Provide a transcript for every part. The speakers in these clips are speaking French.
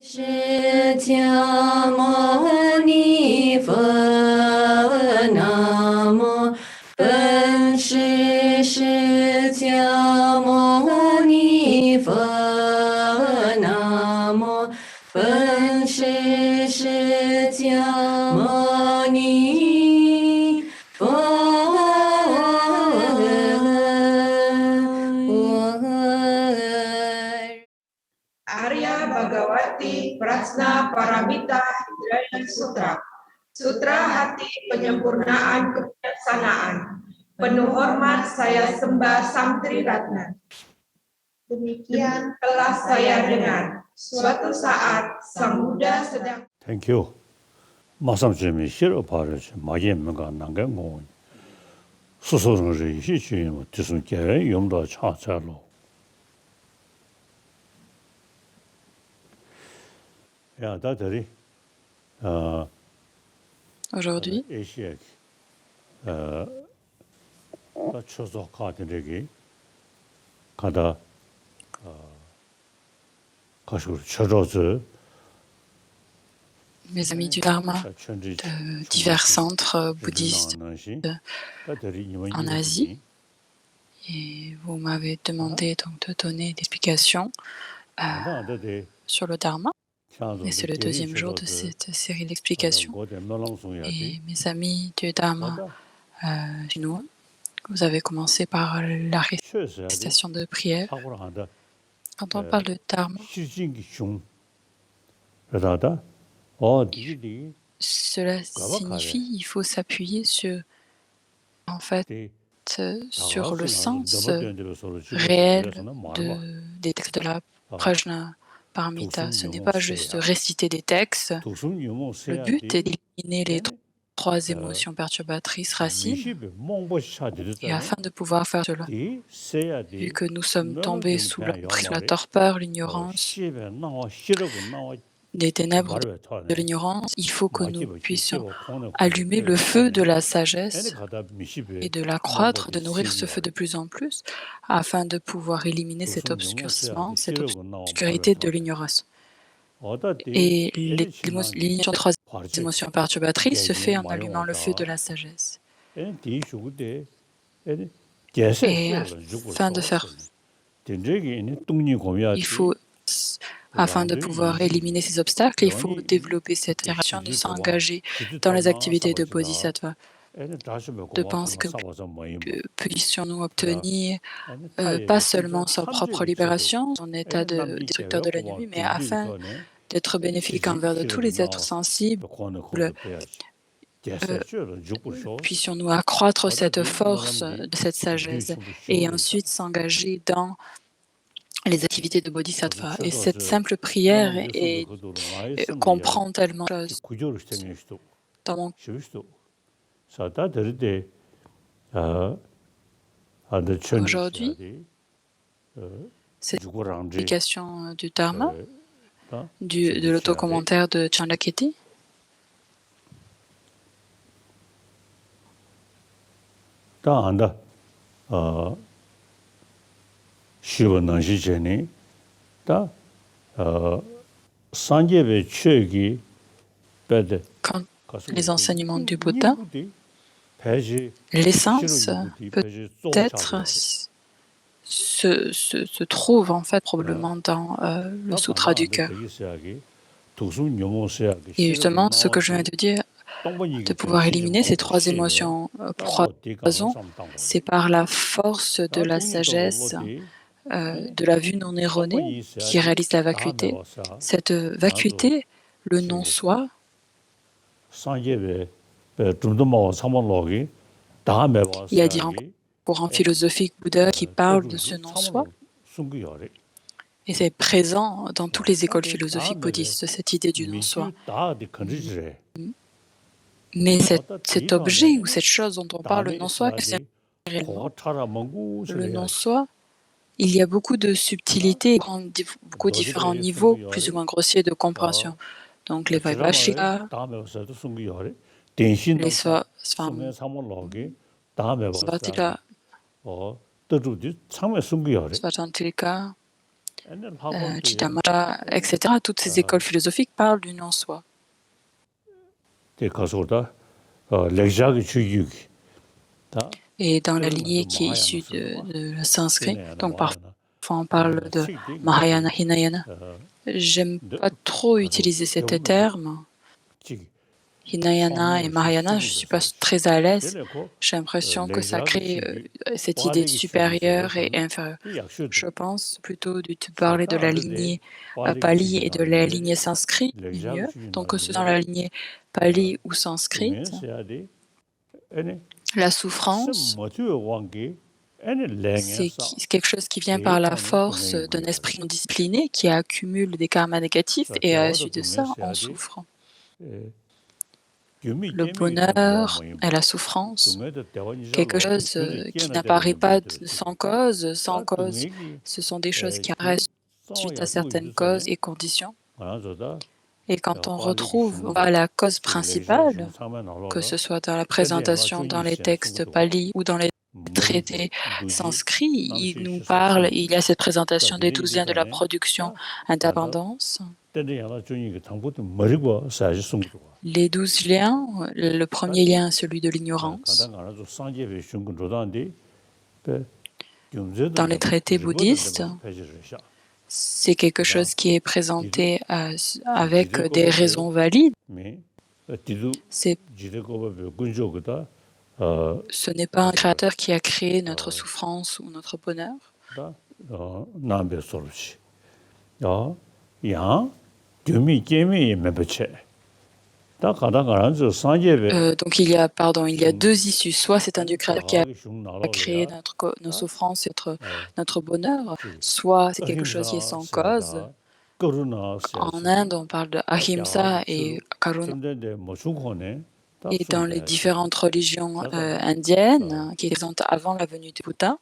释迦牟尼佛，南无本师释迦牟尼佛，南无本师释迦牟尼佛。Arya Bhagawati Prasna Paramita Hidayat Sutra. Sutra Hati Penyempurnaan Kebijaksanaan. Penuh hormat saya sembah Sang Tri Ratna. Demikian telah saya dengar. Suatu saat Sang Buddha sedang. Thank you. 마삼 주미 싫어 바르지 마게 뭔가 난게 뭐 수소는 이시 뭐 무슨 게 용도 차차로 야 다들이 Aujourd'hui, 에시아 다 쳐서 가든지 가다 가시고 쳐져서 mes amis du Dharma de divers centres bouddhistes en Asie, et vous m'avez demandé donc de donner des explications sur le Dharma. Et c'est le deuxième jour de cette série d'explications. Et mes amis du Dharma chinois, vous avez commencé par la récitation de prière. Quand on parle de Dharma, cela signifie qu'il faut s'appuyer sur, en fait, sur le sens réel des textes de la Prajna Paramita. Ce n'est pas juste de réciter des textes. Le but est d'éliminer les trois émotions perturbatrices racines. Et afin de pouvoir faire cela, vu que nous sommes tombés sous la torpeur, l'ignorance, des ténèbres de l'ignorance, il faut que nous puissions allumer le feu de la sagesse et de l'accroître, de nourrir ce feu de plus en plus, afin de pouvoir éliminer cet obscurcissement, cette obscurité de l'ignorance. Et l'élimination de trois émotions perturbatrices se fait en allumant le feu de la sagesse. Et afin de faire, il faut, afin de pouvoir éliminer ces obstacles, il faut développer cette direction de s'engager dans les activités de Bodhisattva, de penser que puissions-nous obtenir pas seulement sa propre libération, son état de destructeur de l'ennemi, mais afin d'être bénéfique envers de tous les êtres sensibles, puissions-nous accroître cette force de cette sagesse et ensuite s'engager dans les activités de Bodhisattva. Et cette simple prière comprend tellement de choses. Dans mon aujourd'hui, cette explication du Dharma, de l'autocommentaire de Chandrakirti, quand les enseignements du Bouddha, l'essence peut-être se trouve en fait probablement dans le sutra du cœur. Et justement, ce que je viens de dire, de pouvoir éliminer ces trois émotions, pour trois raisons, c'est par la force de la sagesse, de la vue non erronée qui réalise la vacuité. Cette vacuité, le non-soi, il y a différents courants philosophiques bouddha qui parlent de ce non-soi, et c'est présent dans toutes les écoles philosophiques bouddhistes, cette idée du non-soi. Mais cet objet ou cette chose dont on parle, le non-soi, c'est réellement le non-soi. Il y a beaucoup de subtilités, beaucoup de différents niveaux, plus ou moins grossiers de compréhension. Donc les Vaibhashika, les Svatika, Chittamatra, etc. Toutes ces écoles philosophiques parlent du non-soi. Et dans la lignée qui est issue de le sanskrit, donc parfois on parle de Mahayana, Hinayana. J'aime pas trop utiliser ces termes. Hinayana et Mahayana, je ne suis pas très à l'aise. J'ai l'impression que ça crée cette idée de supérieur et inférieur. Je pense plutôt de te parler de la lignée Pali et de la lignée sanskrit, mieux. Donc, que ce soit dans la lignée Pali ou sanskrit, la souffrance, c'est quelque chose qui vient par la force d'un esprit non discipliné qui accumule des karmas négatifs et à la suite de ça, on souffre. Le bonheur et la souffrance, quelque chose qui n'apparaît pas sans cause. Sans cause, ce sont des choses qui restent suite à certaines causes et conditions. Et quand on retrouve la cause principale, que ce soit dans la présentation dans les textes pali ou dans les traités sanscrits, il nous parle, il y a cette présentation des 12 liens de la production indépendance. Les 12 liens, le premier lien, celui de l'ignorance. Dans les traités bouddhistes, c'est quelque chose qui est présenté avec des raisons valides. Ce n'est pas un créateur qui a créé notre souffrance ou notre bonheur. Donc il y a deux issues. Soit c'est un Dieu créateur qui a créé nos souffrances et notre bonheur, soit c'est quelque chose qui est sans cause. En Inde, on parle de Ahimsa et Karuna. Et dans les différentes religions indiennes qui présentent avant la venue du Bouddha,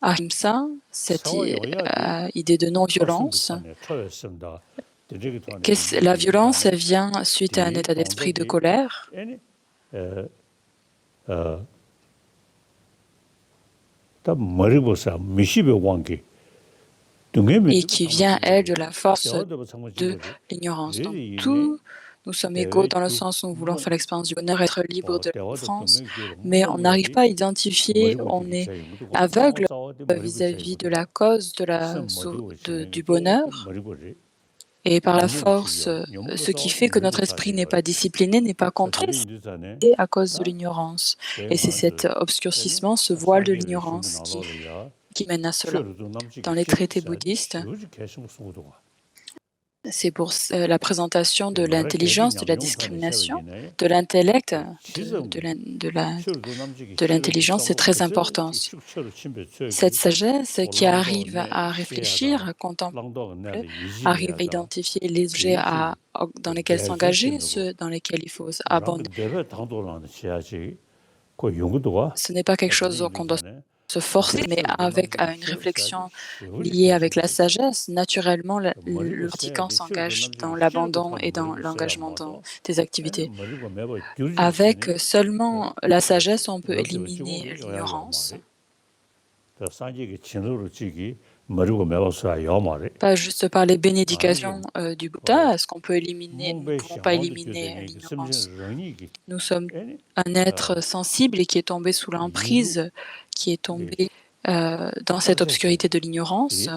Ahimsa, cette idée de non-violence, la violence vient suite à un état d'esprit de colère. Et qui vient, elle, de la force de l'ignorance. Donc, nous sommes égaux dans le sens où nous voulons faire l'expérience du bonheur, être libre de la souffrance, mais on n'arrive pas à identifier, on est aveugle vis-à-vis de la cause du bonheur. Et par la force, ce qui fait que notre esprit n'est pas discipliné, n'est pas contrôlé, c'est à cause de l'ignorance. Et c'est cet obscurcissement, ce voile de l'ignorance qui mène à cela. Dans les traités bouddhistes, c'est pour la présentation de l'intelligence, de la discrimination, de l'intellect, de l'intelligence, c'est très important. Cette sagesse qui arrive à réfléchir, à contempler, arrive à identifier les objets dans lesquels s'engager, ceux dans lesquels il faut abandonner. Ce n'est pas quelque chose qu'on doit se forcer, mais avec une réflexion liée avec la sagesse, naturellement, le pratiquant s'engage dans l'abandon et dans l'engagement dans des activités. Avec seulement la sagesse, on peut éliminer l'ignorance. Pas juste par les bénédictions du Bouddha, est-ce qu'on peut éliminer, nous ne pouvons pas éliminer l'ignorance. Nous sommes un être sensible et qui est tombé sous l'emprise, qui est tombé dans cette obscurité de l'ignorance,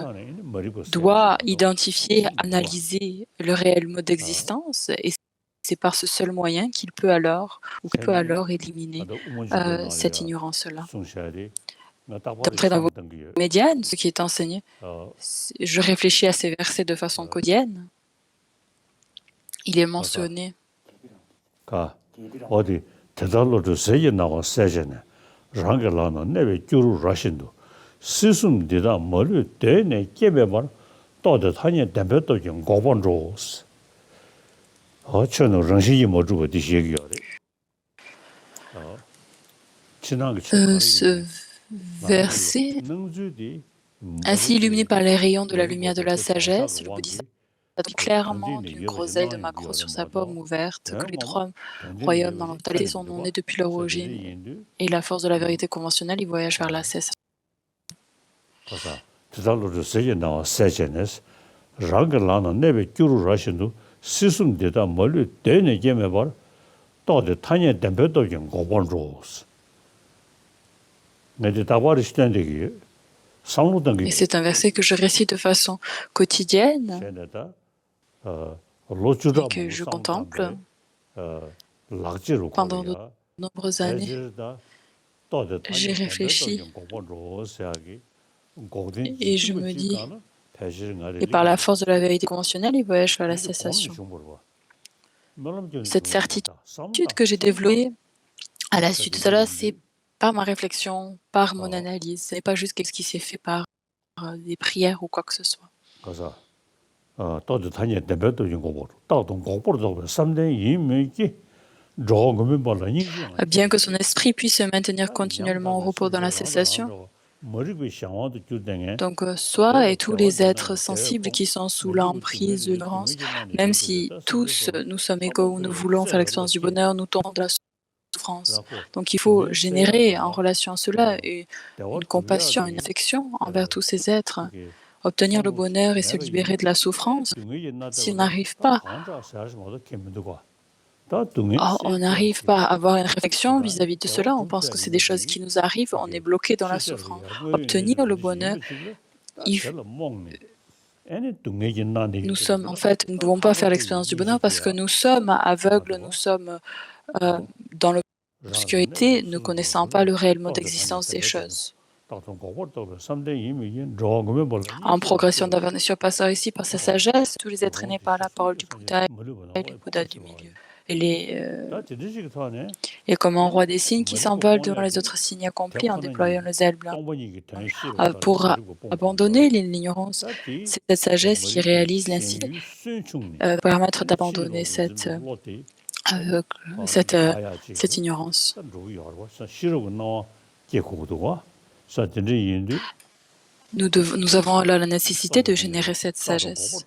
doit identifier, analyser le réel mode d'existence, et c'est par ce seul moyen qu'il peut alors éliminer cette ignorance-là. D'entrer dans vos médianes, ce qui est enseigné, je réfléchis à ces versets de façon quotidienne. Il est mentionné. Ce verset, ainsi illuminé par les rayons de la lumière de la sagesse, le bouddhisme a dit clairement d'une groseille de maquereau sur sa paume ouverte que les trois royaumes dans leur totalité sont nés depuis leur origine et la force de la vérité conventionnelle y voyage vers la cessation. 그래서 드달로 세게 나와 세제네스 랑글라나 네베 규루 라신도 시순데다 멀리 되네 게메 bar 또데 타니에 덴베도 좀 고본로스 근데 다바리 스탠데기 상로던 Et c'est un verset que je récite de façon quotidienne 게네다 et que je contemple pendant de nombreuses années. J'ai réfléchi et je me dis, et par la force de la vérité conventionnelle, il voyage vers la cessation. Cette certitude que j'ai développée à la suite de cela, c'est par ma réflexion, par mon analyse. Ce n'est pas juste quelque chose qui s'est fait par des prières ou quoi que ce soit. Bien que son esprit puisse se maintenir continuellement au repos dans la cessation, donc soi et tous les êtres sensibles qui sont sous l'emprise de l'ignorance, même si tous nous sommes égaux ou nous voulons faire l'expérience du bonheur, nous tombons de la souffrance. Donc il faut générer en relation à cela une compassion, une affection envers tous ces êtres, obtenir le bonheur et se libérer de la souffrance. S'il n'arrive pas, on n'arrive pas à avoir une réflexion vis-à-vis de cela, on pense que c'est des choses qui nous arrivent, on est bloqué dans la souffrance. Obtenir le bonheur, nous sommes en fait, nous ne pouvons pas faire l'expérience du bonheur parce que nous sommes aveugles, nous sommes dans l'obscurité, ne connaissant pas le réel mode d'existence des choses. En progression d'avenir surpassant ici par sa sagesse, tous les êtres nés par la parole du Bouddha et les Bouddhas du milieu. Et comme un roi des signes qui s'envole devant les autres signes accomplis en déployant le zèle blanc. Pour abandonner l'ignorance, c'est cette sagesse qui réalise l'insi, permettre d'abandonner cette ignorance. Nous avons alors la nécessité de générer cette sagesse.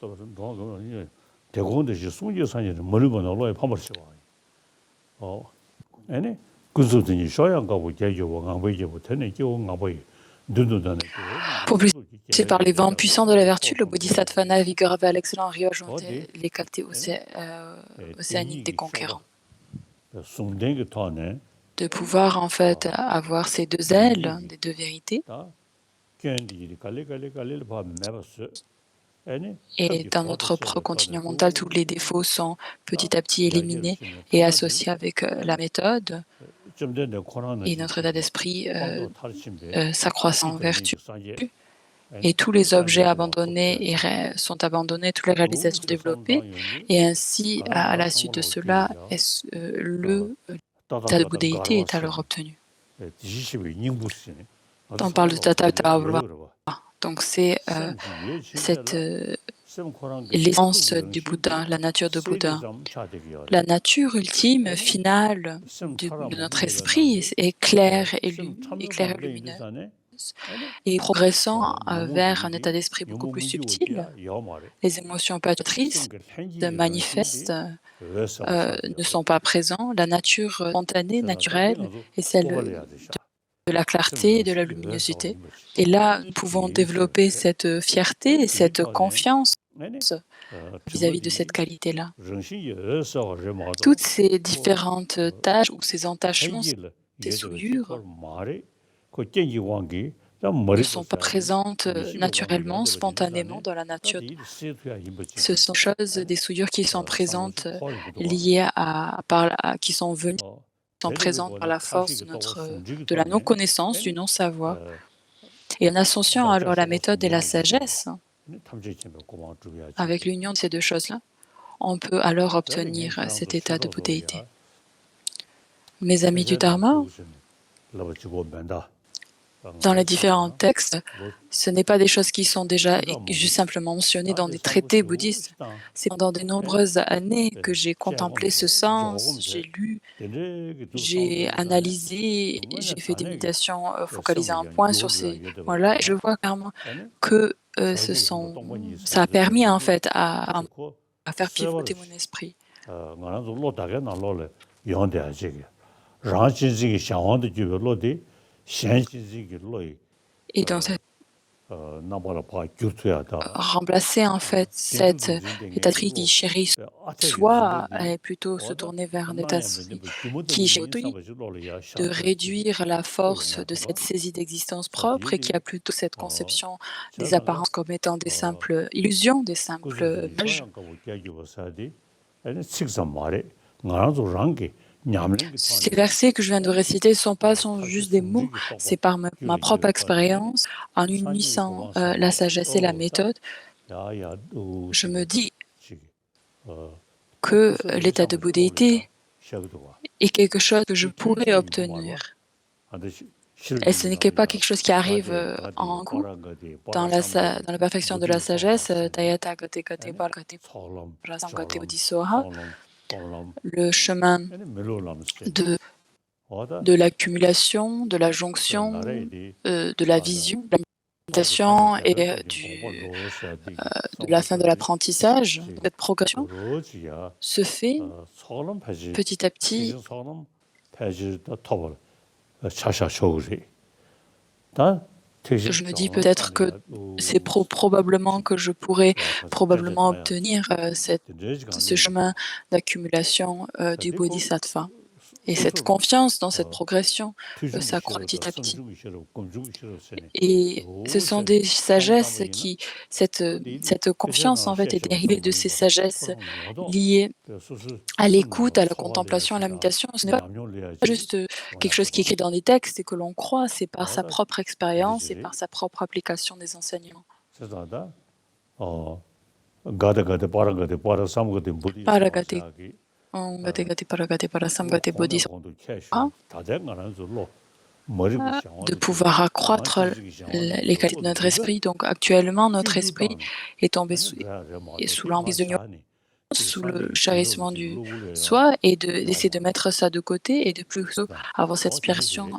Pour plus par les vents puissants de la vertu, le Bodhisattva naviguera vers l'excellent rio ajouté les cavités océaniques des conquérants. De pouvoir en fait avoir ces deux ailes, des deux vérités. Et dans notre propre continuum mental, tous les défauts sont petit à petit éliminés et associés avec la méthode. Et notre état d'esprit s'accroissant en vertu. Et tous les objets abandonnés sont abandonnés, toutes les réalisations développées. Et ainsi, à la suite de cela, le état de bouddhéité est alors obtenu. On parle de Tathagata. Donc c'est l'essence du Bouddha, la nature de Bouddha. La nature ultime, finale de notre esprit est claire et lumineuse. Et progressant vers un état d'esprit beaucoup plus subtil, les émotions patrices manifestes ne sont pas présentes. La nature spontanée, naturelle, est celle de la clarté et de la luminosité. Et là, nous pouvons développer cette fierté et cette confiance vis-à-vis de cette qualité-là. Toutes ces différentes tâches ou ces entachements, ces souillures, ne sont pas présentes naturellement, spontanément dans la nature. Ce sont des souillures qui sont présentes, liées qui sont venues, sont présentes par la force de la non-connaissance, du non-savoir. Et en associant alors la méthode et la sagesse, avec l'union de ces deux choses-là, on peut alors obtenir cet état de bouddhéité. Mes amis du Dharma, dans les différents textes, ce n'est pas des choses qui sont déjà juste simplement mentionnées dans des traités bouddhistes. C'est pendant de nombreuses années que j'ai contemplé ce sens, j'ai lu, j'ai analysé, j'ai fait des méditations focalisées en point sur ces points-là, et je vois clairement que ça a permis en fait à faire pivoter mon esprit. Et dans cette remplacer en fait cet état d'esprit qui chérit soi et plutôt se tourner vers un état d'esprit qui chérit de réduire la force de cette saisie d'existence propre et qui a plutôt cette conception des apparences comme étant des simples illusions, des simples images. Ces versets que je viens de réciter sont juste des mots, c'est par ma propre expérience, en unissant la sagesse et la méthode, je me dis que l'état de bouddhéité est quelque chose que je pourrais obtenir. Et ce n'est pas quelque chose qui arrive en coup. Dans la perfection de la sagesse, Tayata Gate Gate Bar Gate Prasam Gate Bodhisoha, le chemin de l'accumulation, de la jonction, de la vision, de la méditation et de la fin de l'apprentissage, cette progression se fait petit à petit. Je me dis peut-être que c'est probablement que je pourrais probablement obtenir ce chemin d'accumulation du bodhisattva. Et cette confiance dans cette progression s'accroît petit à petit. Et ce sont des sagesses qui, cette confiance en fait est dérivée de ces sagesses liées à l'écoute, à la contemplation, à la méditation. Ce n'est pas juste quelque chose qui est écrit dans des textes et que l'on croit, c'est par sa propre expérience et par sa propre application des enseignements. De pouvoir accroître les qualités de notre esprit. Donc actuellement, notre esprit est tombé sous l'emprise de l'ignorance, sous le chérissement du soi, et d'essayer de mettre ça de côté et de plutôt avoir cette aspiration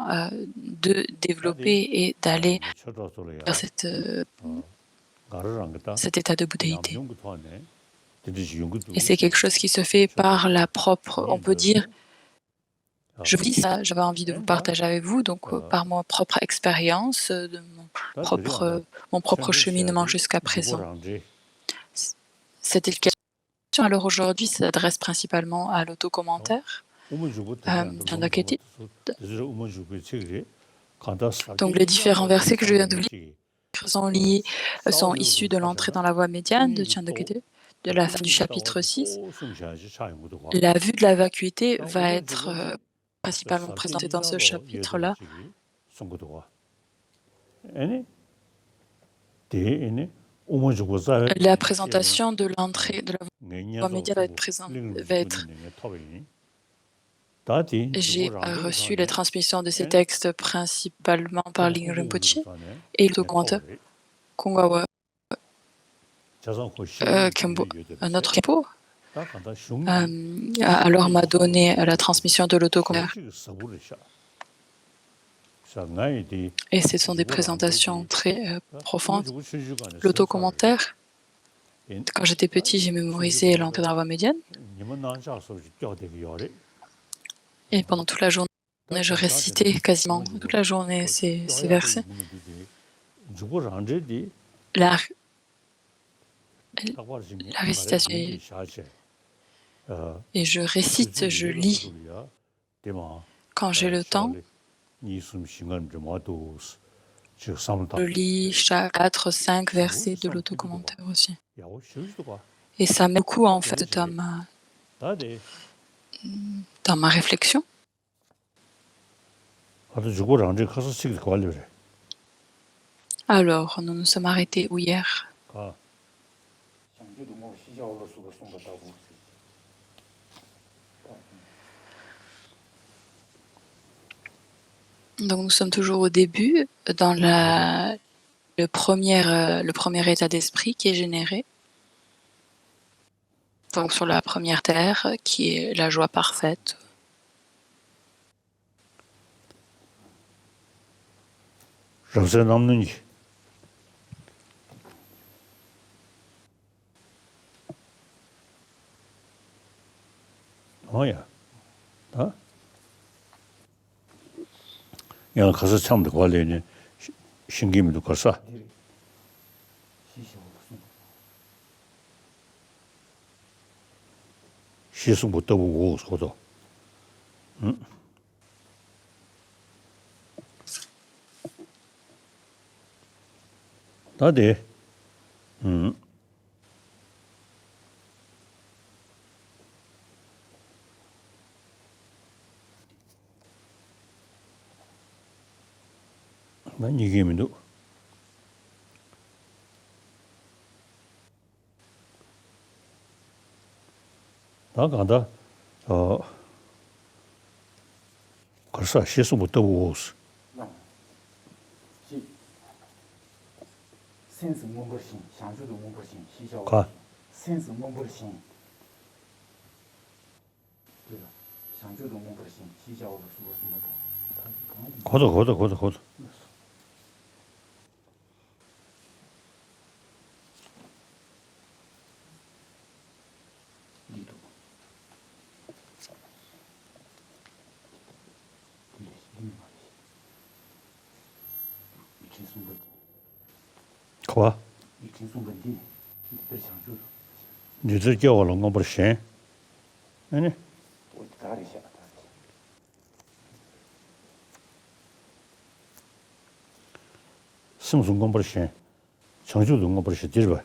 de développer et d'aller vers cet état de bouddhéité. Et c'est quelque chose qui se fait par la propre, on peut dire, je vous dis ça, j'avais envie de vous partager avec vous, donc par ma propre expérience, de mon propre cheminement jusqu'à présent. Cette éducation, alors aujourd'hui, s'adresse principalement à l'autocommentaire. Donc les différents versets que je viens de lire sont issus de l'entrée dans la voie médiane de Chandogete, de la fin du chapitre 6. La vue de la vacuité va être principalement présentée dans ce chapitre-là. La présentation de l'entrée de la voie médiane va être j'ai reçu les transmissions de ces textes principalement par Ling Rinpoche et le commentaire Kongawa Khenpo, notre Khenpo, alors m'a donné la transmission de l'autocommentaire. Et ce sont des présentations très profondes. L'autocommentaire, quand j'étais petit, j'ai mémorisé l'entrée dans la voie médiane. Et pendant toute la journée, je récitais quasiment toute la journée ces versets. La récitation. Et je récite, je lis quand j'ai le temps. Je lis chaque 4-5 versets de l'autocommentaire aussi. Et ça m'aide beaucoup en fait dans ma réflexion. Alors, nous nous sommes arrêtés où hier? Donc nous sommes toujours au début, dans le premier état d'esprit qui est généré. Donc sur la première terre, qui est la joie parfaite. 시승부 떠보고 소도. 다들 난 이게면도 나간다 그래서 시승부 떠보고 sense member 性，享受的 member 性，嬉笑。가 sense member 性，对了，享受的 member 性，嬉笑的什么什么的。 고도.力度。轻松稳定。 가 轻松稳定，你得享受。 니들 겨울은 거 버신. 아니 我打理一下。 승승 거 버신. 청주도 거 버신 뒤로.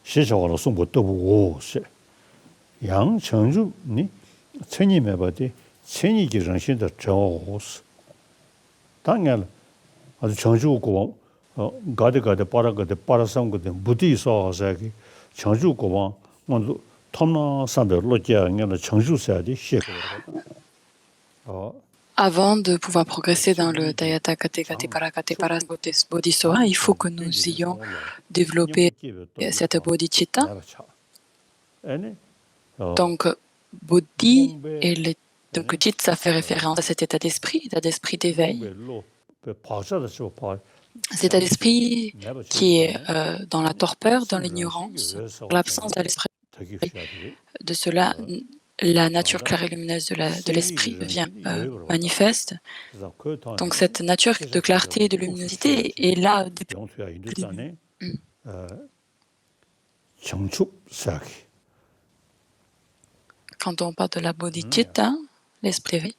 시셔로 송부 떠보고 시. 양 청주니 천님에 봐도 천이기 정신의 저오스. 당연 아주 청주고 가데 빠라상거든 부디서서기 청주고방 먼저 톰나 산별로 지양의 청주사디 시거든. Avant de pouvoir progresser dans le Dayata Kate Kate Para Bodhisattva, il faut que nous ayons développé cette bodhicitta. Donc, bodhi et donc chitta, ça fait référence à cet état d'esprit d'éveil. Cet état d'esprit qui est dans la torpeur, dans l'ignorance, dans l'absence de l'esprit. De cela, la nature claire et lumineuse de l'esprit devient manifeste. Donc cette nature de clarté et de luminosité est là depuis le début. Quand on parle de la bodhicitta, l'esprit éveillé,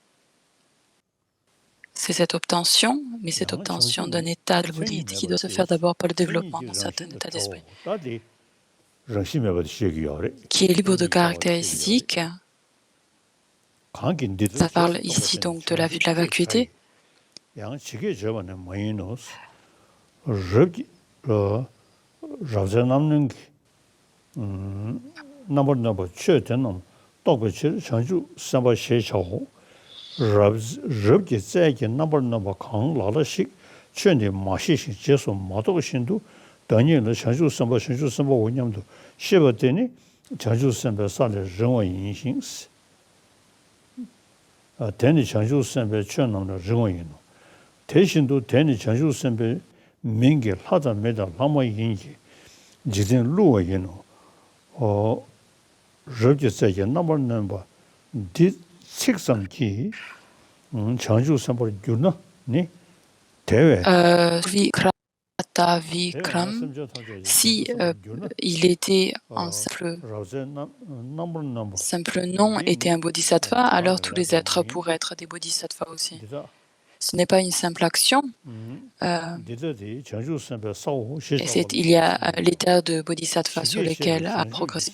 c'est cette obtention, mais cette obtention d'un état de bodhicitta qui doit se faire d'abord par le développement d'un certain état d'esprit, qui est libre de caractéristiques. Ça parle ici donc de la vue de la vacuité. 대니 장주 선배 전남의 정원이노 대신도 대니 장주 선배 민게 하다 매다 라마 인지 지진 루어이노 저기서게 넘버는 디 식상기 장주 선배 주나 네 대회 Vikram, si il était un simple nom était un bodhisattva, alors tous les êtres pourraient être des bodhisattvas aussi. Ce n'est pas une simple action. Il y a l'état de bodhisattva sur lequel a progressé.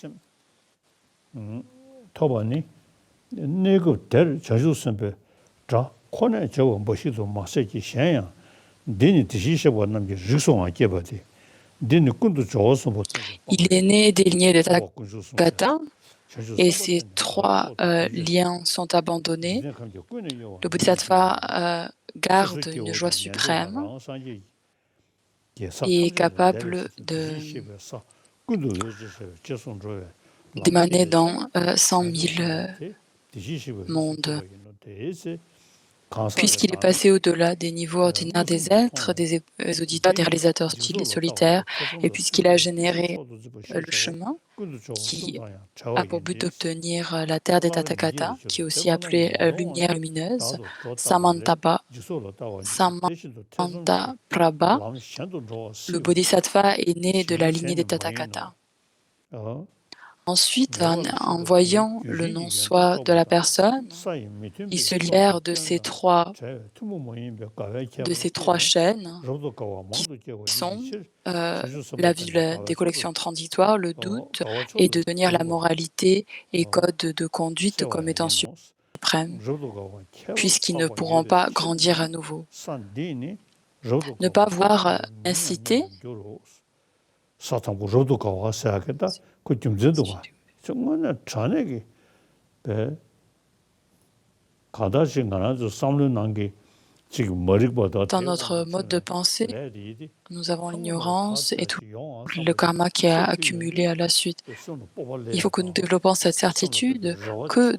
Il est né des lignées de Tathagata et ces trois liens sont abandonnés. Le bodhisattva garde une joie suprême et est capable d'émaner dans 100 000 mondes. puisqu'il est passé au-delà des niveaux ordinaires des êtres, des auditeurs, des réalisateurs subtils et solitaires, et puisqu'il a généré le chemin qui a pour but d'obtenir la terre des Tathagata, qui est aussi appelée lumière lumineuse, Samantaprabha, le bodhisattva est né de la lignée des Tathagata. Ensuite, en voyant le non-soi de la personne, il se libère de ces trois chaînes qui sont la vue des collections transitoires, le doute, et de tenir la moralité et code de conduite comme étant suprême, puisqu'ils ne pourront pas grandir à nouveau. Ne pas voir inciter dans notre mode de pensée, nous avons l'ignorance et tout le karma qui a accumulé à la suite. Il faut que nous développons cette certitude que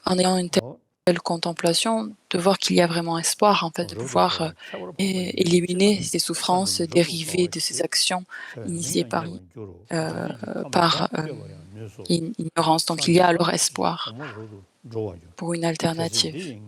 en ayant une telle contemplation, de voir qu'il y a vraiment espoir, en fait, de pouvoir éliminer ces souffrances dérivées de ces actions initiées par ignorance. Donc il y a alors espoir pour une alternative.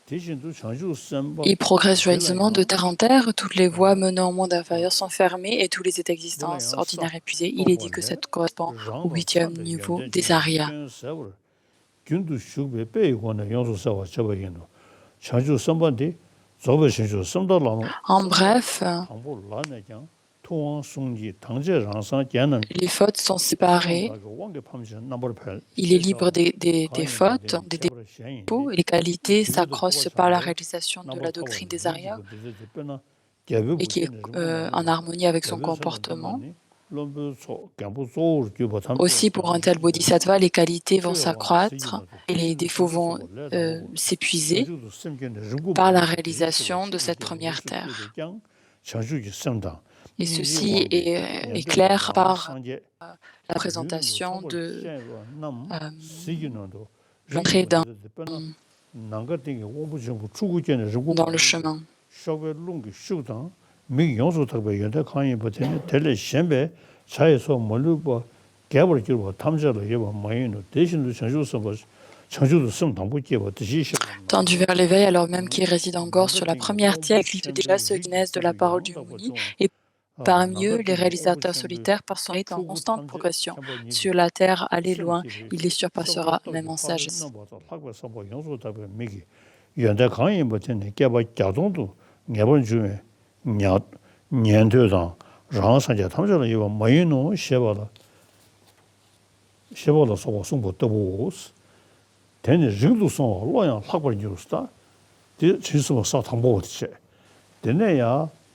Il progresse joyeusement de terre en terre, toutes les voies menant au monde inférieur sont fermées et tous les états d'existence ordinaires épuisés. Il est dit que ça correspond au 8e niveau des Aryas. En bref, les fautes sont séparées. Il est libre des fautes, des défauts, et les qualités s'accroissent par la réalisation de la doctrine des Aryas et qui est en harmonie avec son comportement. Aussi, pour un tel bodhisattva, les qualités vont s'accroître et les défauts vont s'épuiser par la réalisation de cette première terre. Et ceci est clair par la présentation de l'entrée dans le chemin. Tendu vers l'éveil, alors même qu'il réside encore sur la première terre, il fait déjà ce qui naissent de la parole du Muni, et parmi eux, les réalisateurs solitaires par son est en constante progression. Sur la terre, aller loin, il les surpassera même en sagesse.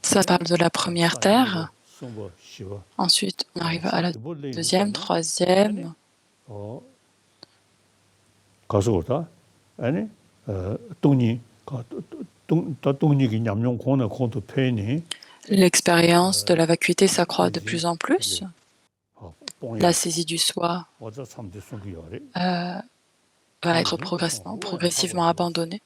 Ça parle de la première terre. Ensuite, on arrive à la deuxième, troisième. L'expérience de la vacuité s'accroît de plus en plus. La saisie du soi va être progressivement abandonnée.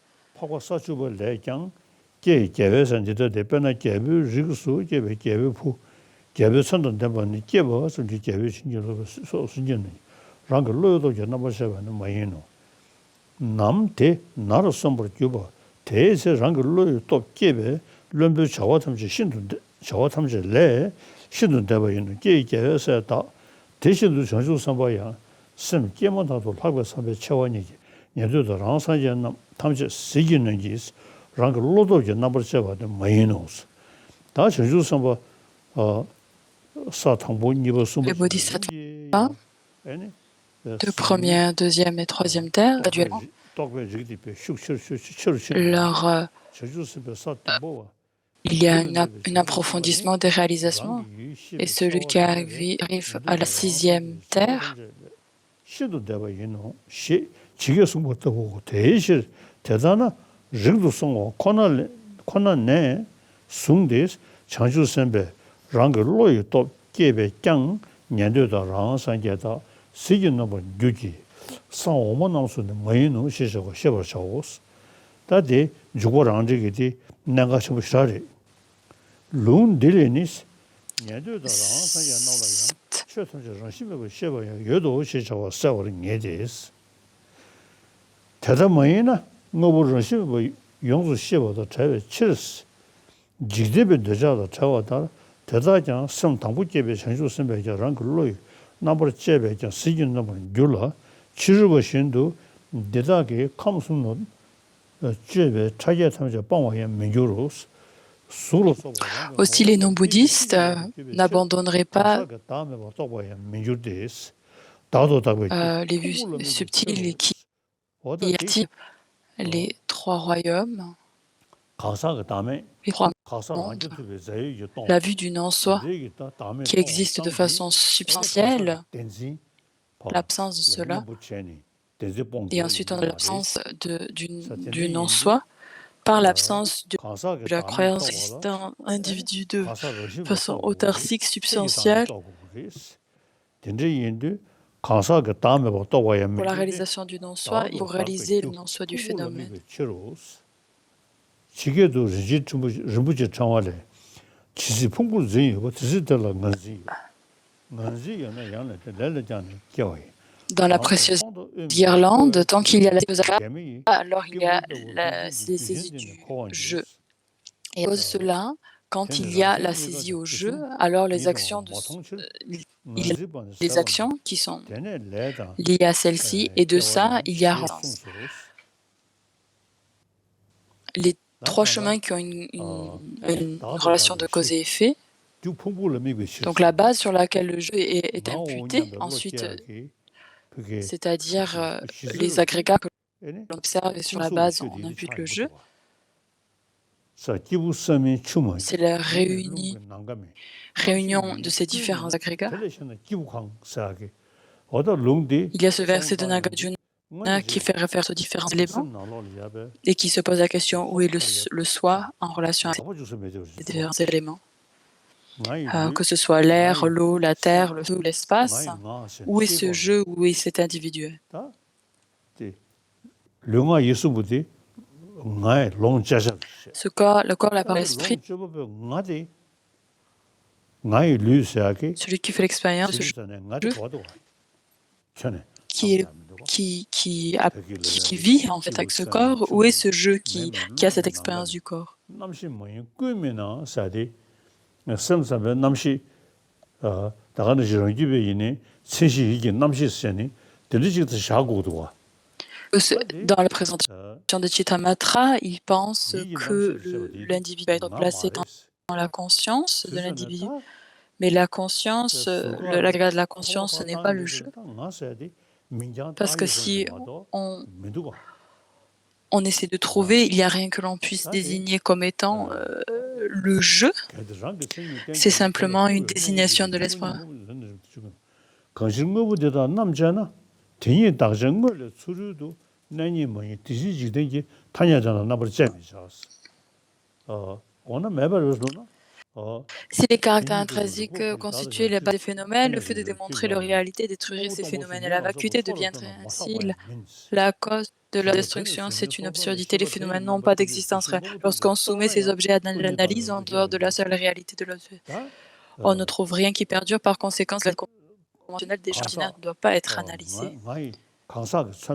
Les bodhisattvas de première, deuxième et troisième terre, graduellement, il y a un approfondissement des réalisations, et celui qui arrive à la sixième terre, 다데 주고랑지기디 내가 싶으시라리 룬딜레니스 냐도다 산야나올라야 최선저 정신을 쉐버야 여도 시저와 싸우는 예데스 대담이나 뭐보는 쉐버 용수 쉐버도 잘 치르스 지대be 되자다 차와다 대다장 성 당부제배 전수 선배자랑 글로 나버 제배자 시긴 넘어 줄라 치르버 신도 대다게 감수는 aussi les non-bouddhistes n'abandonneraient pas les vues subtiles qui activent les trois royaumes, les trois mondes, la vue du non-soi qui existe de façon substantielle, l'absence de cela, et ensuite on a l'absence du non-soi par l'absence de la croyance existant individu de façon autarcique, substantielle. Pour la réalisation du non-soi, il faut réaliser le non-soi du phénomène. Dans la précieuse guirlande, tant qu'il y a la saisie, alors il y a la saisie du jeu. Et à cause de cela, quand il y a la saisie au jeu, alors les actions, il y a des actions qui sont liées à celle-ci, et de ça, il y a sens. Les trois chemins qui ont une relation de cause et effet, donc la base sur laquelle le jeu est imputé, ensuite, c'est-à-dire les agrégats que l'on observe et sur la base on impute le jeu, c'est la réunion de ces différents agrégats. Il y a ce verset de Nagarjuna qui fait référence aux différents éléments et qui se pose la question où est le soi en relation avec les différents éléments. Que ce soit l'air, l'eau, la terre, le feu, l'espace, où est ce jeu, où est cet individu? Ce corps, le corps, la part l'esprit, celui qui fait l'expérience de ce jeu, qui vit en fait avec ce corps, où est ce jeu qui a cette expérience du corps? Dans la présentation de Chittamatra, il pense que l'individu va être placé dans la conscience de l'individu, mais la conscience, l'agrégat de la conscience, ce n'est pas le jeu. Parce que si on essaie de trouver, il n'y a rien que l'on puisse désigner comme étant le jeu, c'est simplement une désignation de l'espoir. Si les caractères intrinsèques constituaient la base des phénomènes, le fait de démontrer leur réalité détruirait ces phénomènes et la vacuité deviendrait ainsi la cause de leur destruction. C'est une absurdité. Les phénomènes n'ont pas d'existence réelle. Lorsqu'on soumet ces objets à l'analyse en dehors de la seule réalité de l'objet, on ne trouve rien qui perdure. Par conséquent, la conventionnelle des choses ne doit pas être analysée.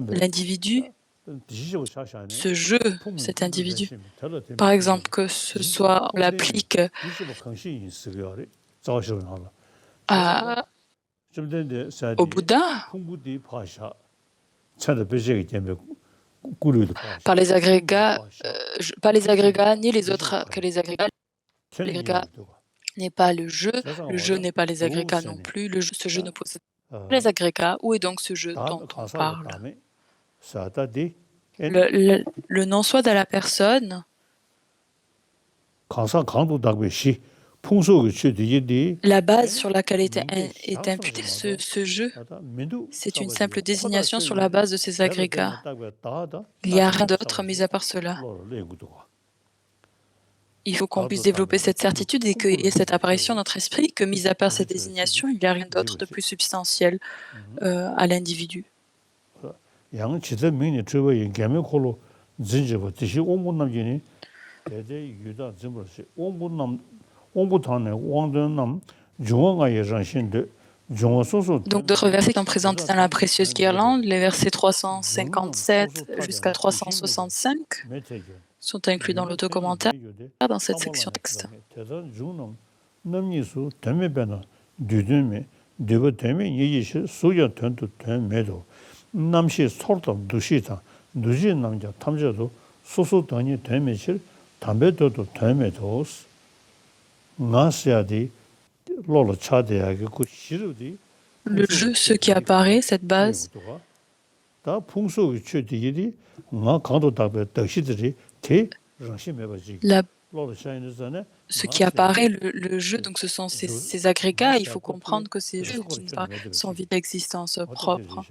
L'individu, ce jeu, cet individu, par exemple, que ce soit, on l'applique au Bouddha, par les agrégats, pas les agrégats, ni les autres que les agrégats n'est pas le jeu n'est pas les agrégats non plus, ce jeu ne possède pas les agrégats. Où est donc ce jeu dont on parle? Le non-soi de la personne, la base sur laquelle est imputé ce jeu, c'est une simple désignation sur la base de ces agrégats. Il n'y a rien d'autre mis à part cela. Il faut qu'on puisse développer cette certitude et qu'il y ait cette apparition dans notre esprit que, mis à part cette désignation, il n'y a rien d'autre de plus substantiel à l'individu. Donc d'autres versets sont présentés dans la précieuse guirlande, les versets 357 jusqu'à 365 sont inclus dans l'autocommentaire dans cette section texte. Le jeu, ce qui apparaît, cette base, ce qui apparaît, le jeu, donc ce sont ces agrégats. Il faut comprendre que ces jeux sont vides d'existence propre.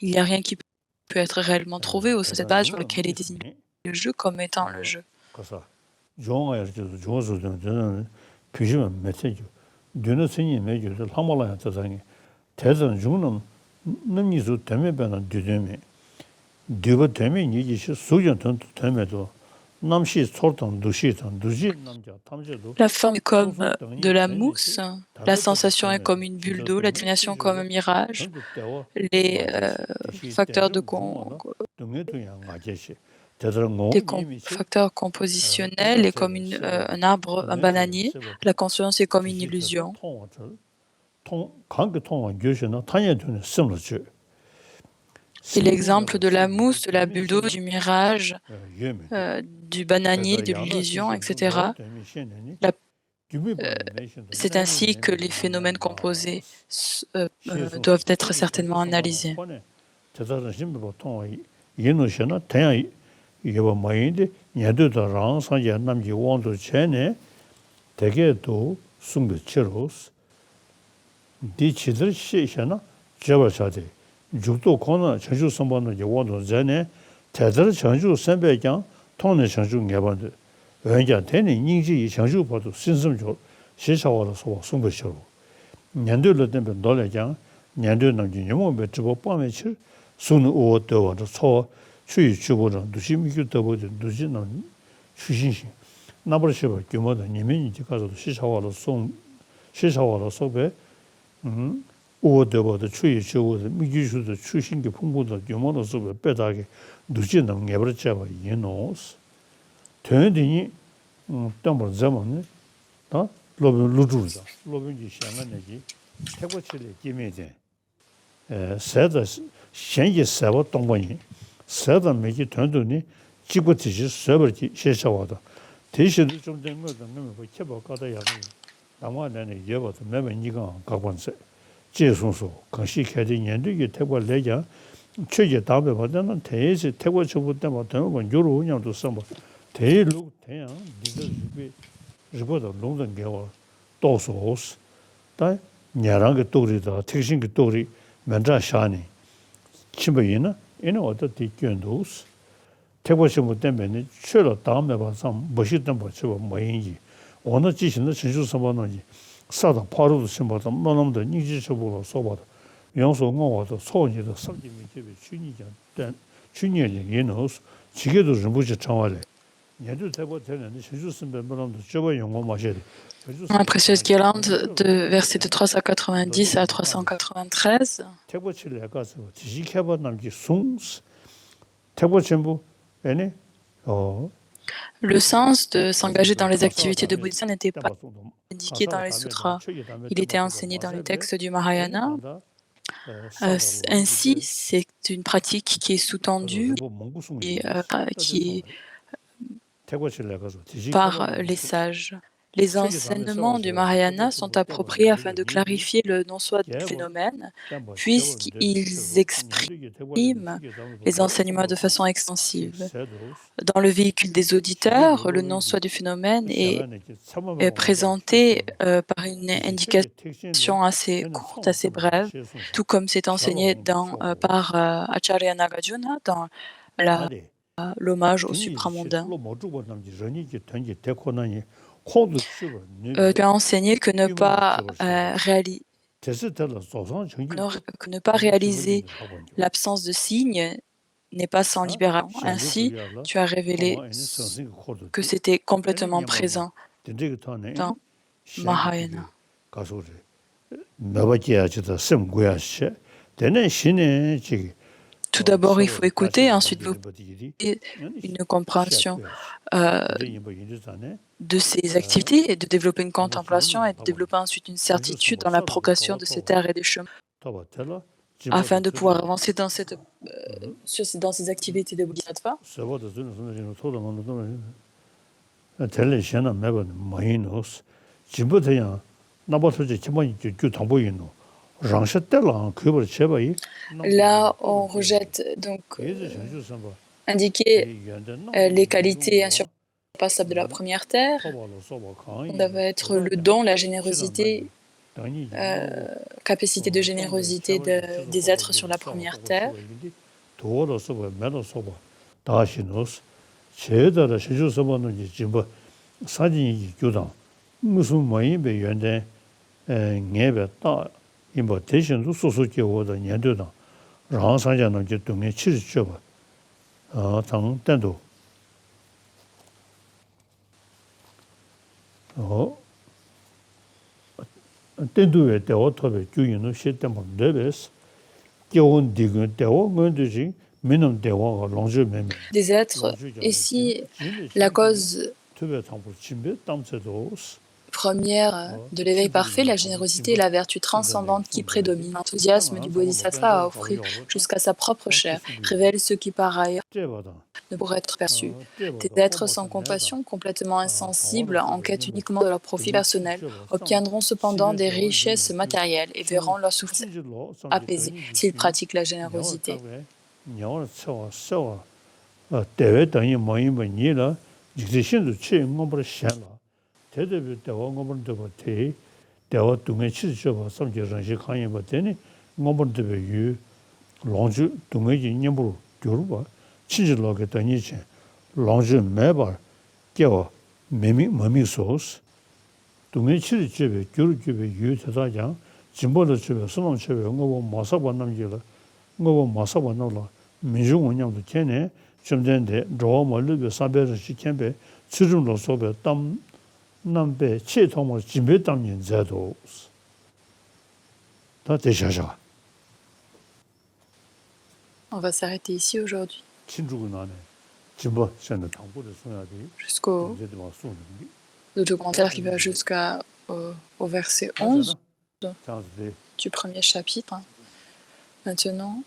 Il n'y a rien qui peut être réellement trouvé au sein de cette base sur laquelle est désigné le jeu comme étant le jeu. La forme est comme de la mousse, la sensation est comme une bulle d'eau, la destination comme un mirage, les facteurs facteurs compositionnels est comme un arbre, un bananier, la conscience est comme une illusion. C'est l'exemple de la mousse, de la bulle d'eau, du mirage, du bananier, de l'illusion, etc. C'est ainsi que les phénomènes composés doivent être certainement analysés. La précieuse guirlande de versets de 390 à 393. Le sens de s'engager dans les activités de bouddhisme n'était pas indiqué dans les sutras. Il était enseigné dans les textes du Mahayana. Ainsi, c'est une pratique qui est sous-tendue et qui est par les sages. Les enseignements du Mahayana sont appropriés afin de clarifier le non-soi du phénomène, puisqu'ils expriment les enseignements de façon extensive. Dans le véhicule des auditeurs, le non-soi du phénomène est présenté par une indication assez courte, assez brève, tout comme c'est enseigné par Acharya Nagarjuna dans l'hommage au supramondain. Tu as enseigné que ne pas réaliser l'absence de signes n'est pas sans libération. Ainsi, tu as révélé que c'était complètement présent dans Mahayana. Tout d'abord, il faut écouter, ensuite vous une compréhension de ces activités et de développer une contemplation et de développer ensuite une certitude dans la progression de ces terres et des chemins afin de pouvoir avancer dans ces activités de bodhisattva. Là, on rejette donc indiquer les qualités insurpassables de la première terre. Ça va être le don, la générosité, capacité de générosité des êtres sur la première terre. Des êtres, ici, la cause première de l'éveil parfait, la générosité est la vertu transcendante qui prédomine. L'enthousiasme du bodhisattva à offrir jusqu'à sa propre chair révèle ce qui par ailleurs ne pourrait être perçu. Des êtres sans compassion, complètement insensibles, en quête uniquement de leur profit personnel, obtiendront cependant des richesses matérielles et verront leur souffrance apaisée s'ils pratiquent la générosité. On va s'arrêter ici aujourd'hui. Jusqu'au commentaire qui va au verset 11 du premier chapitre. Maintenant,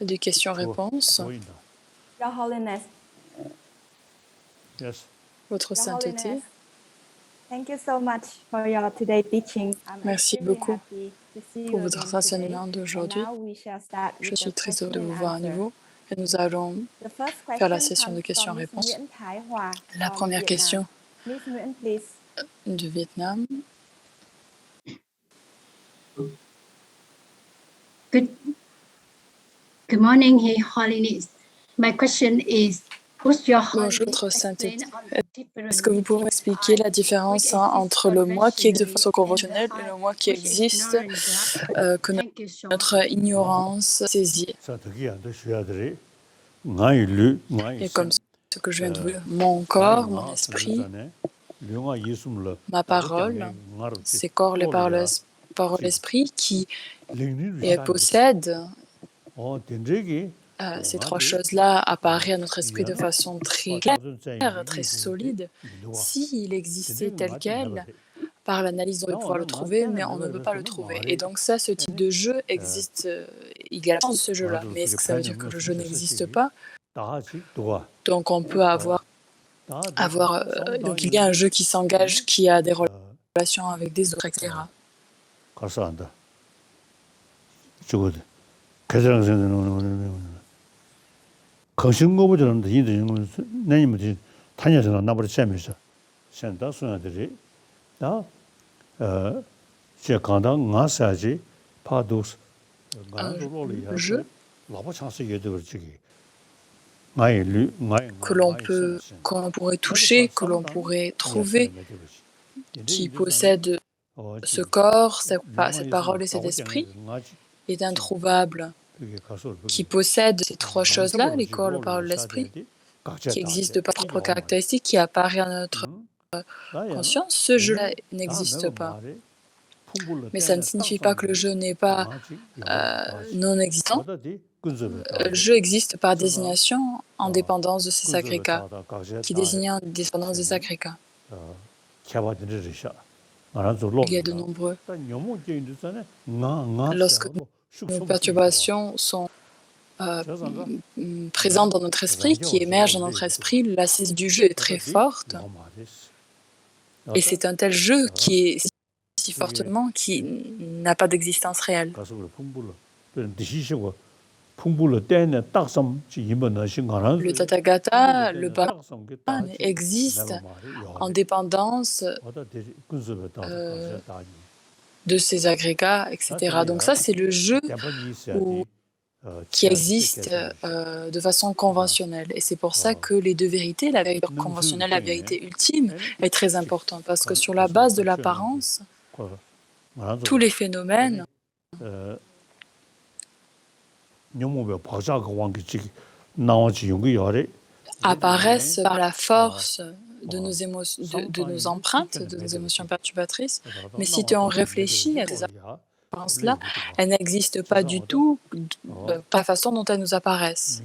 des questions-réponses. Your Holiness. Votre sainteté. Thank you so much for your today teaching. Merci beaucoup pour votre enseignement d'aujourd'hui. Je suis très heureux de vous voir à nouveau et nous allons faire la session de questions-réponses. La première question du Vietnam. Good morning, His Holiness. My question is, Bonjour, votre sainteté. Est-ce que vous pouvez expliquer la différence entre le moi qui existe de façon conventionnelle et le moi qui existe que notre ignorance saisit? Et comme ce que je viens de vous dire, mon corps, mon esprit, ma parole, ces corps, les paroles, l'esprit qui possèdent ces trois choses-là apparaissent à notre esprit de façon très claire, très solide. S'il existait tel quel, par l'analyse, on va pouvoir le trouver, mais on ne peut pas le trouver. Et donc ça, ce type de jeu existe, il y a la chance de ce jeu-là. Mais est-ce que ça veut dire que le jeu n'existe pas? Donc on peut avoir donc il y a un jeu qui s'engage, qui a des relations avec des autres, etc. Jeu qu'on pourrait toucher, que l'on pourrait trouver, qui possède ce corps, cette parole et cet esprit, est introuvable, qui possède ces trois choses-là, les corps, le parole, l'esprit, qui existent par propres caractéristiques, qui apparaît à notre conscience, ce jeu-là n'existe pas. Mais ça ne signifie pas que le jeu n'est pas non existant. Le jeu existe par désignation en dépendance de ces agrégats, qui désignent en dépendance des agrégats. Il y a de nombreux. Lorsque nos perturbations sont présentes dans notre esprit, qui émergent dans notre esprit, la saisie du jeu est très forte. Et c'est un tel jeu qui est si fortement, qui n'a pas d'existence réelle. Le Tathagata, le Brahman, existe en dépendance de ces agrégats, etc. Donc ça, c'est le jeu qui existe de façon conventionnelle. Et c'est pour ça que les deux vérités, la vérité conventionnelle, la vérité ultime, est très importante. Parce que sur la base de l'apparence, tous les phénomènes apparaissent par la force de nos empreintes, de nos émotions perturbatrices. Mais si on réfléchit à ces apparences-là, elles n'existent pas du tout par la façon dont elles nous apparaissent.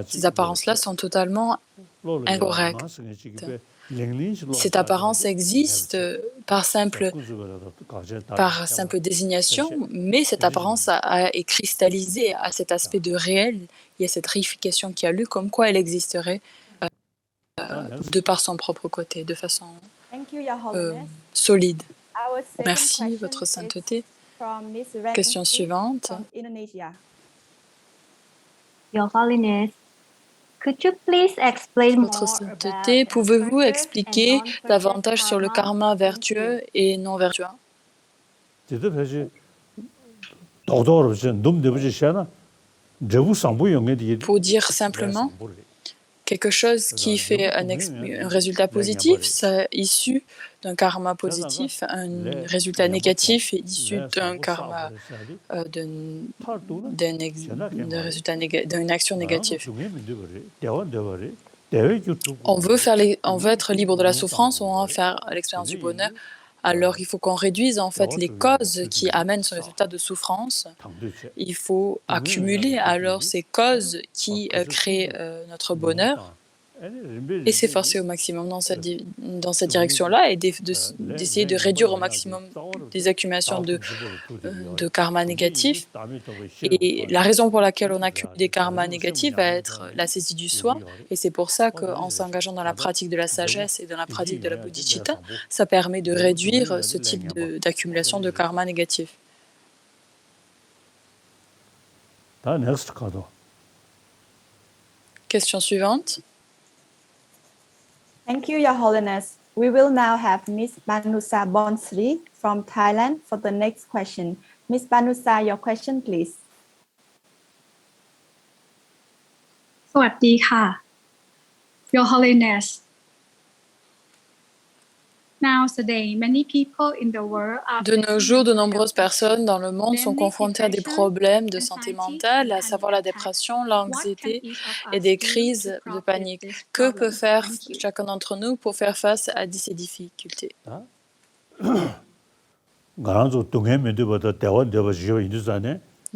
Ces apparences-là sont totalement incorrectes. Cette apparence existe par simple désignation, mais cette apparence est cristallisée à cet aspect de réel. Il y a cette réification qui a lieu, comme quoi elle existerait de par son propre côté, de façon solide. Merci, Votre Sainteté. Question suivante. Your Holiness, could you please explain more Votre Sainteté, pouvez-vous expliquer davantage sur le karma vertueux et non vertueux? Pour dire simplement, quelque chose qui fait un résultat positif, c'est issu d'un karma positif, un résultat négatif est issu d'un karma, d'une action négative. On veut être libre de la souffrance, on veut faire l'expérience du bonheur. Alors, il faut qu'on réduise en fait les causes qui amènent ce résultat de souffrance. Il faut accumuler alors ces causes qui créent notre bonheur et s'efforcer au maximum dans cette direction-là et d'essayer de réduire au maximum des accumulations de karma négatifs. Et la raison pour laquelle on accumule des karmas négatifs va être la saisie du soi. Et c'est pour ça qu'en s'engageant dans la pratique de la sagesse et dans la pratique de la bodhicitta, ça permet de réduire ce type d'accumulation de karma négatifs. Question suivante. Thank you, Your Holiness. We will now have Miss Banusa Bonsri from Thailand for the next question. Miss Banusa, your question, please. สวัสดีค่ะ Your Holiness. Nowadays, many people in the world are De nos jours, de nombreuses personnes dans le monde sont confrontées à des problèmes de santé mentale, à savoir la dépression, l'anxiété et des crises de panique. Que peut faire chacun d'entre nous pour faire face à ces difficultés?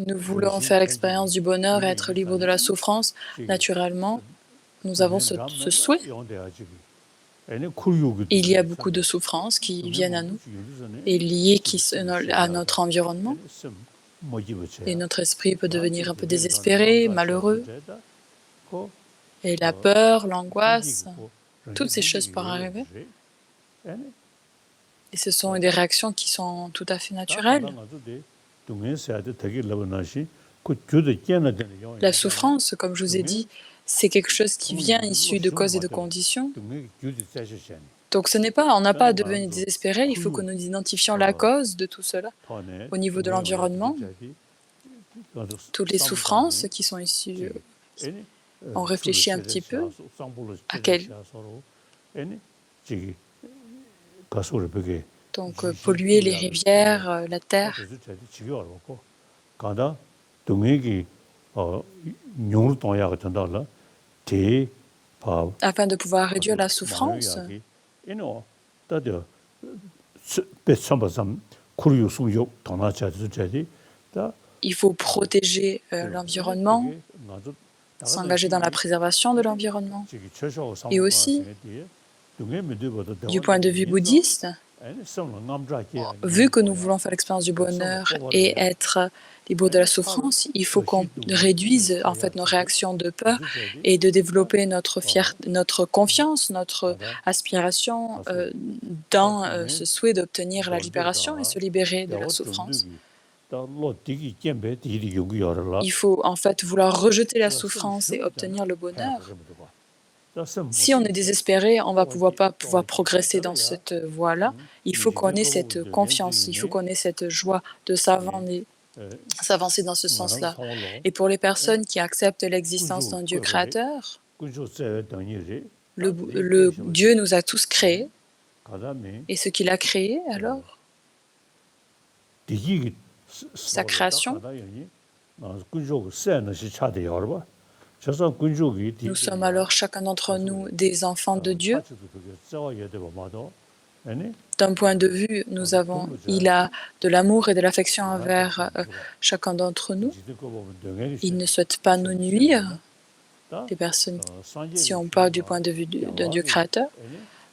Nous voulons faire l'expérience du bonheur et être libre de la souffrance. Naturellement, nous avons ce souhait. Il y a beaucoup de souffrances qui viennent à nous et liées à notre environnement. Et notre esprit peut devenir un peu désespéré, malheureux. Et la peur, l'angoisse, toutes ces choses peuvent arriver. Et ce sont des réactions qui sont tout à fait naturelles. La souffrance, comme je vous ai dit, c'est quelque chose qui vient issu de causes et de conditions. Donc on n'a pas à devenir désespéré, il faut que nous identifions la cause de tout cela. Au niveau de l'environnement, toutes les souffrances qui sont issues, on réfléchit un petit peu à quel... Donc, polluer les rivières, la terre. Afin de pouvoir réduire la souffrance, il faut protéger l'environnement, s'engager dans la préservation de l'environnement. Et aussi, du point de vue bouddhiste, vu que nous voulons faire l'expérience du bonheur et être libres de la souffrance, il faut qu'on réduise en fait nos réactions de peur et de développer notre confiance, notre aspiration dans ce souhait d'obtenir la libération et se libérer de la souffrance. Il faut en fait vouloir rejeter la souffrance et obtenir le bonheur. Si on est désespéré, on ne va pas pouvoir progresser dans cette voie-là. Il faut qu'on ait cette confiance, il faut qu'on ait cette joie de s'avancer dans ce sens-là. Et pour les personnes qui acceptent l'existence d'un Dieu créateur, le Dieu nous a tous créés. Et ce qu'il a créé, alors, sa création, nous sommes alors chacun d'entre nous des enfants de Dieu. D'un point de vue, il a de l'amour et de l'affection envers chacun d'entre nous. Il ne souhaite pas nous nuire, des personnes, si on parle du point de vue d'un Dieu créateur.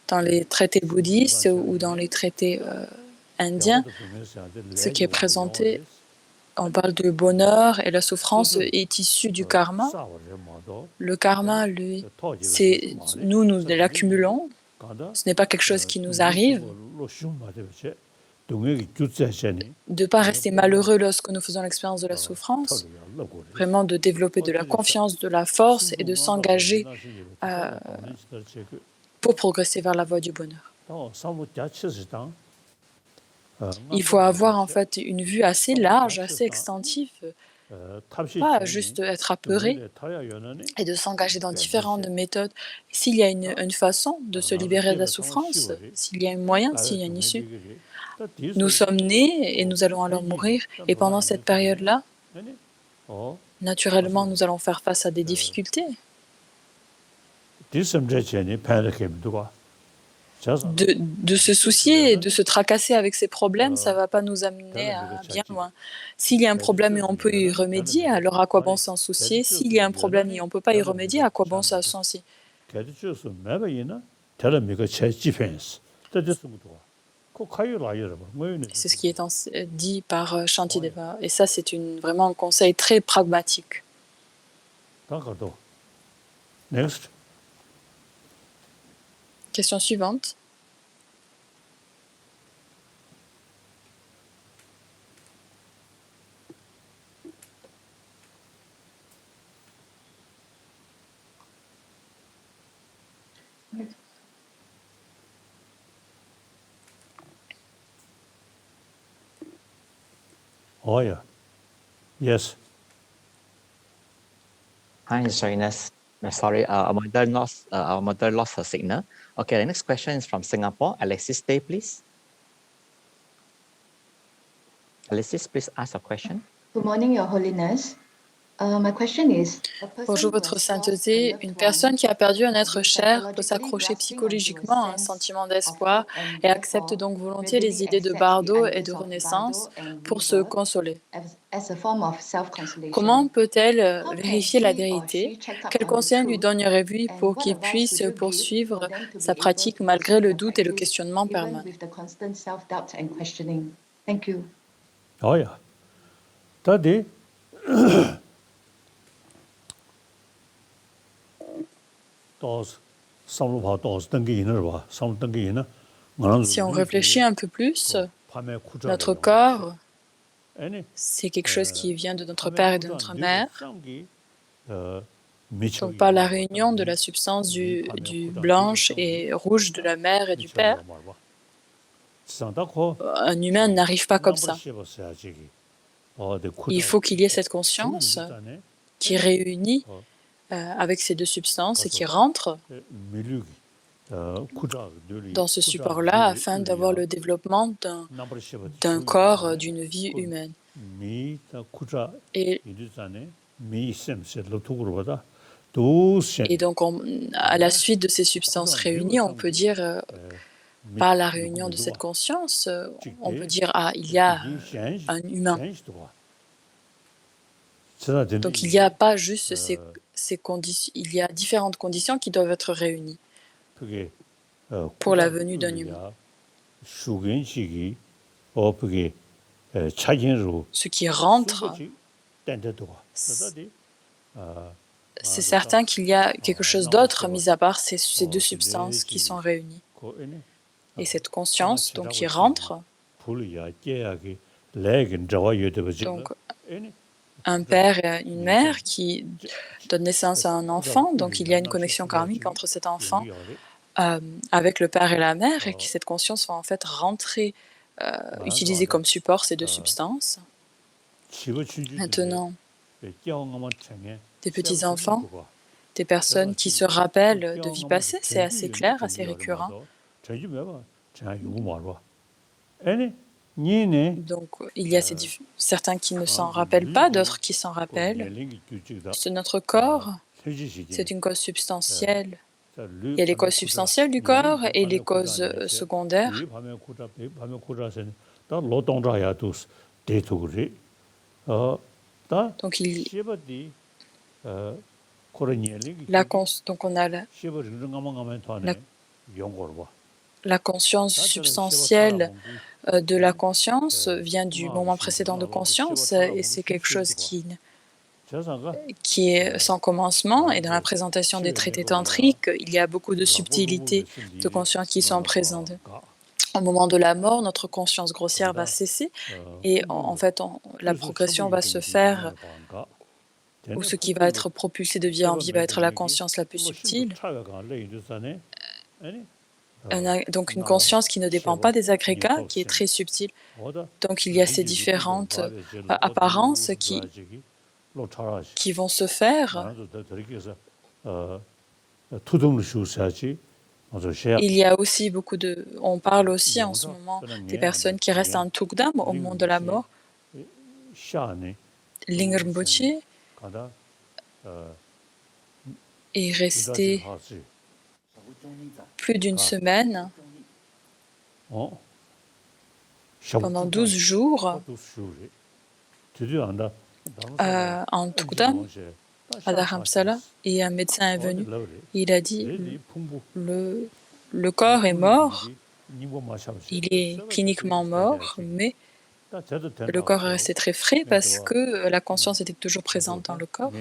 Dans les traités bouddhistes ou dans les traités indiens, ce qui est présenté, on parle de bonheur et la souffrance est issue du karma. Le karma, lui, nous l'accumulons. Ce n'est pas quelque chose qui nous arrive. De ne pas rester malheureux lorsque nous faisons l'expérience de la souffrance, vraiment de développer de la confiance, de la force et de s'engager pour progresser vers la voie du bonheur. Il faut avoir en fait une vue assez large, assez extensive, pas juste être apeuré et de s'engager dans différentes méthodes. S'il y a une façon de se libérer de la souffrance, s'il y a un moyen, s'il y a une issue, nous sommes nés et nous allons alors mourir. Et pendant cette période-là, naturellement, nous allons faire face à des difficultés. De se soucier, de se tracasser avec ces problèmes, ça ne va pas nous amener à bien loin. S'il y a un problème et on peut y remédier, alors à quoi bon s'en soucier? S'il y a un problème et on ne peut pas y remédier, à quoi bon s'en soucier? C'est ce qui est dit par Shantideva. Et ça, c'est vraiment un conseil très pragmatique. Next. Question suivante. Oh yeah. Yes. Hi, His Holiness. Sorry, our mother lost her signal. Okay, the next question is from Singapore. Alexis Day, please. Alexis, please ask a question. Good morning, Your Holiness. My question is, Bonjour, Votre Sainteté. Une personne qui a perdu un être cher peut s'accrocher psychologiquement à un sentiment d'espoir et accepte donc volontiers les idées de Bardo et de Renaissance pour se consoler. as a form of self-consolation. Comment peut-elle How can vérifier la he or vérité? she check up Quels on the conseils lui truth? donnerait-vous And pour what qu'il advice puisse would you give poursuivre for them to be sa able pratique to malgré le pursue doute et le their practice, questionnement even permanent? with the constant self-doubt and questioning? Thank you. 아야. 다디 도스 삼루파 도스 등기 있는 봐. 삼 등기 있는 Si on réfléchit un peu plus, notre corps, c'est quelque chose qui vient de notre père et de notre mère. Donc par la réunion de la substance du blanche et rouge de la mère et du père, un humain n'arrive pas comme ça. Il faut qu'il y ait cette conscience qui réunit avec ces deux substances et qui rentre dans ce support-là afin d'avoir le développement d'un corps, d'une vie humaine. Et donc, à la suite de ces substances réunies, on peut dire, par la réunion de cette conscience, on peut dire, ah, il y a un humain. Donc, il n'y a pas juste ces conditions, il y a différentes conditions qui doivent être réunies pour la venue d'un humain. Ce qui rentre, c'est certain qu'il y a quelque chose d'autre mis à part ces deux substances qui sont réunies. Et cette conscience, donc, qui rentre, donc, un père et une mère qui donnent naissance à un enfant, donc il y a une connexion karmique entre cet enfant avec le père et la mère, et que cette conscience va en fait rentrer, utiliser comme support ces deux substances. Maintenant, des petits-enfants, des personnes qui se rappellent de vie passée, c'est assez clair, assez récurrent. Donc, il y a certains qui ne s'en rappellent pas, d'autres qui s'en rappellent. C'est notre corps, c'est une cause substantielle. Il y a les causes substantielles du corps et les causes secondaires. Donc, donc on a la conscience substantielle de la conscience vient du moment précédent de conscience et c'est quelque chose qui est sans commencement. Et dans la présentation des traités tantriques, il y a beaucoup de subtilités de conscience qui sont présentes. Au moment de la mort, notre conscience grossière va cesser et en fait, la progression va se faire où ce qui va être propulsé de vie en vie va être la conscience la plus subtile. Donc une conscience qui ne dépend pas des agrégats, qui est très subtile. Donc il y a ces différentes apparences qui vont se faire. Il y a aussi on parle aussi en ce moment des personnes qui restent en Tukdam au moment de la mort. Ling Rinpoche est resté plus d'une semaine, pendant 12 jours, en Tukdam, à Dharamsala, et un médecin est venu. Il a dit, le corps est mort, il est cliniquement mort, mais le corps est resté très frais parce que la conscience était toujours présente dans le corps.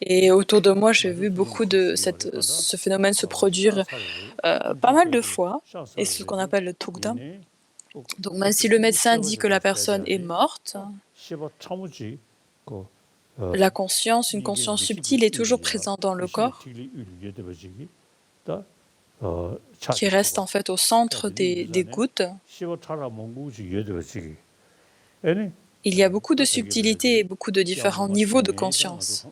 Et autour de moi, j'ai vu beaucoup de ce phénomène se produire pas mal de fois, et c'est ce qu'on appelle le Tukdam. Donc même si le médecin dit que la personne est morte, la conscience, une conscience subtile est toujours présente dans le corps, qui reste en fait au centre des gouttes. Il y a beaucoup de subtilités et beaucoup de différents niveaux de conscience.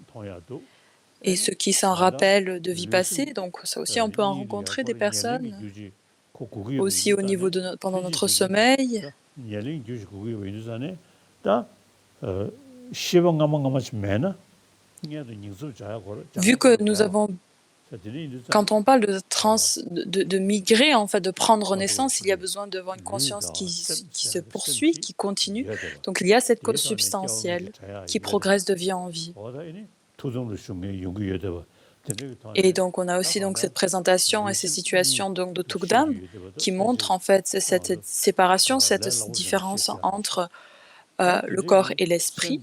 Et ceux qui s'en rappellent de vie passée, donc ça aussi on peut en rencontrer des personnes, aussi au niveau pendant notre sommeil. Vu que nous avons Quand on parle de migrer, en fait, de prendre naissance, il y a besoin d'avoir une conscience qui se poursuit, qui continue. Donc il y a cette cause substantielle qui progresse de vie en vie. Et donc on a aussi donc cette présentation et ces situations donc de Tukdam qui montrent en fait cette séparation, cette différence entre le corps et l'esprit.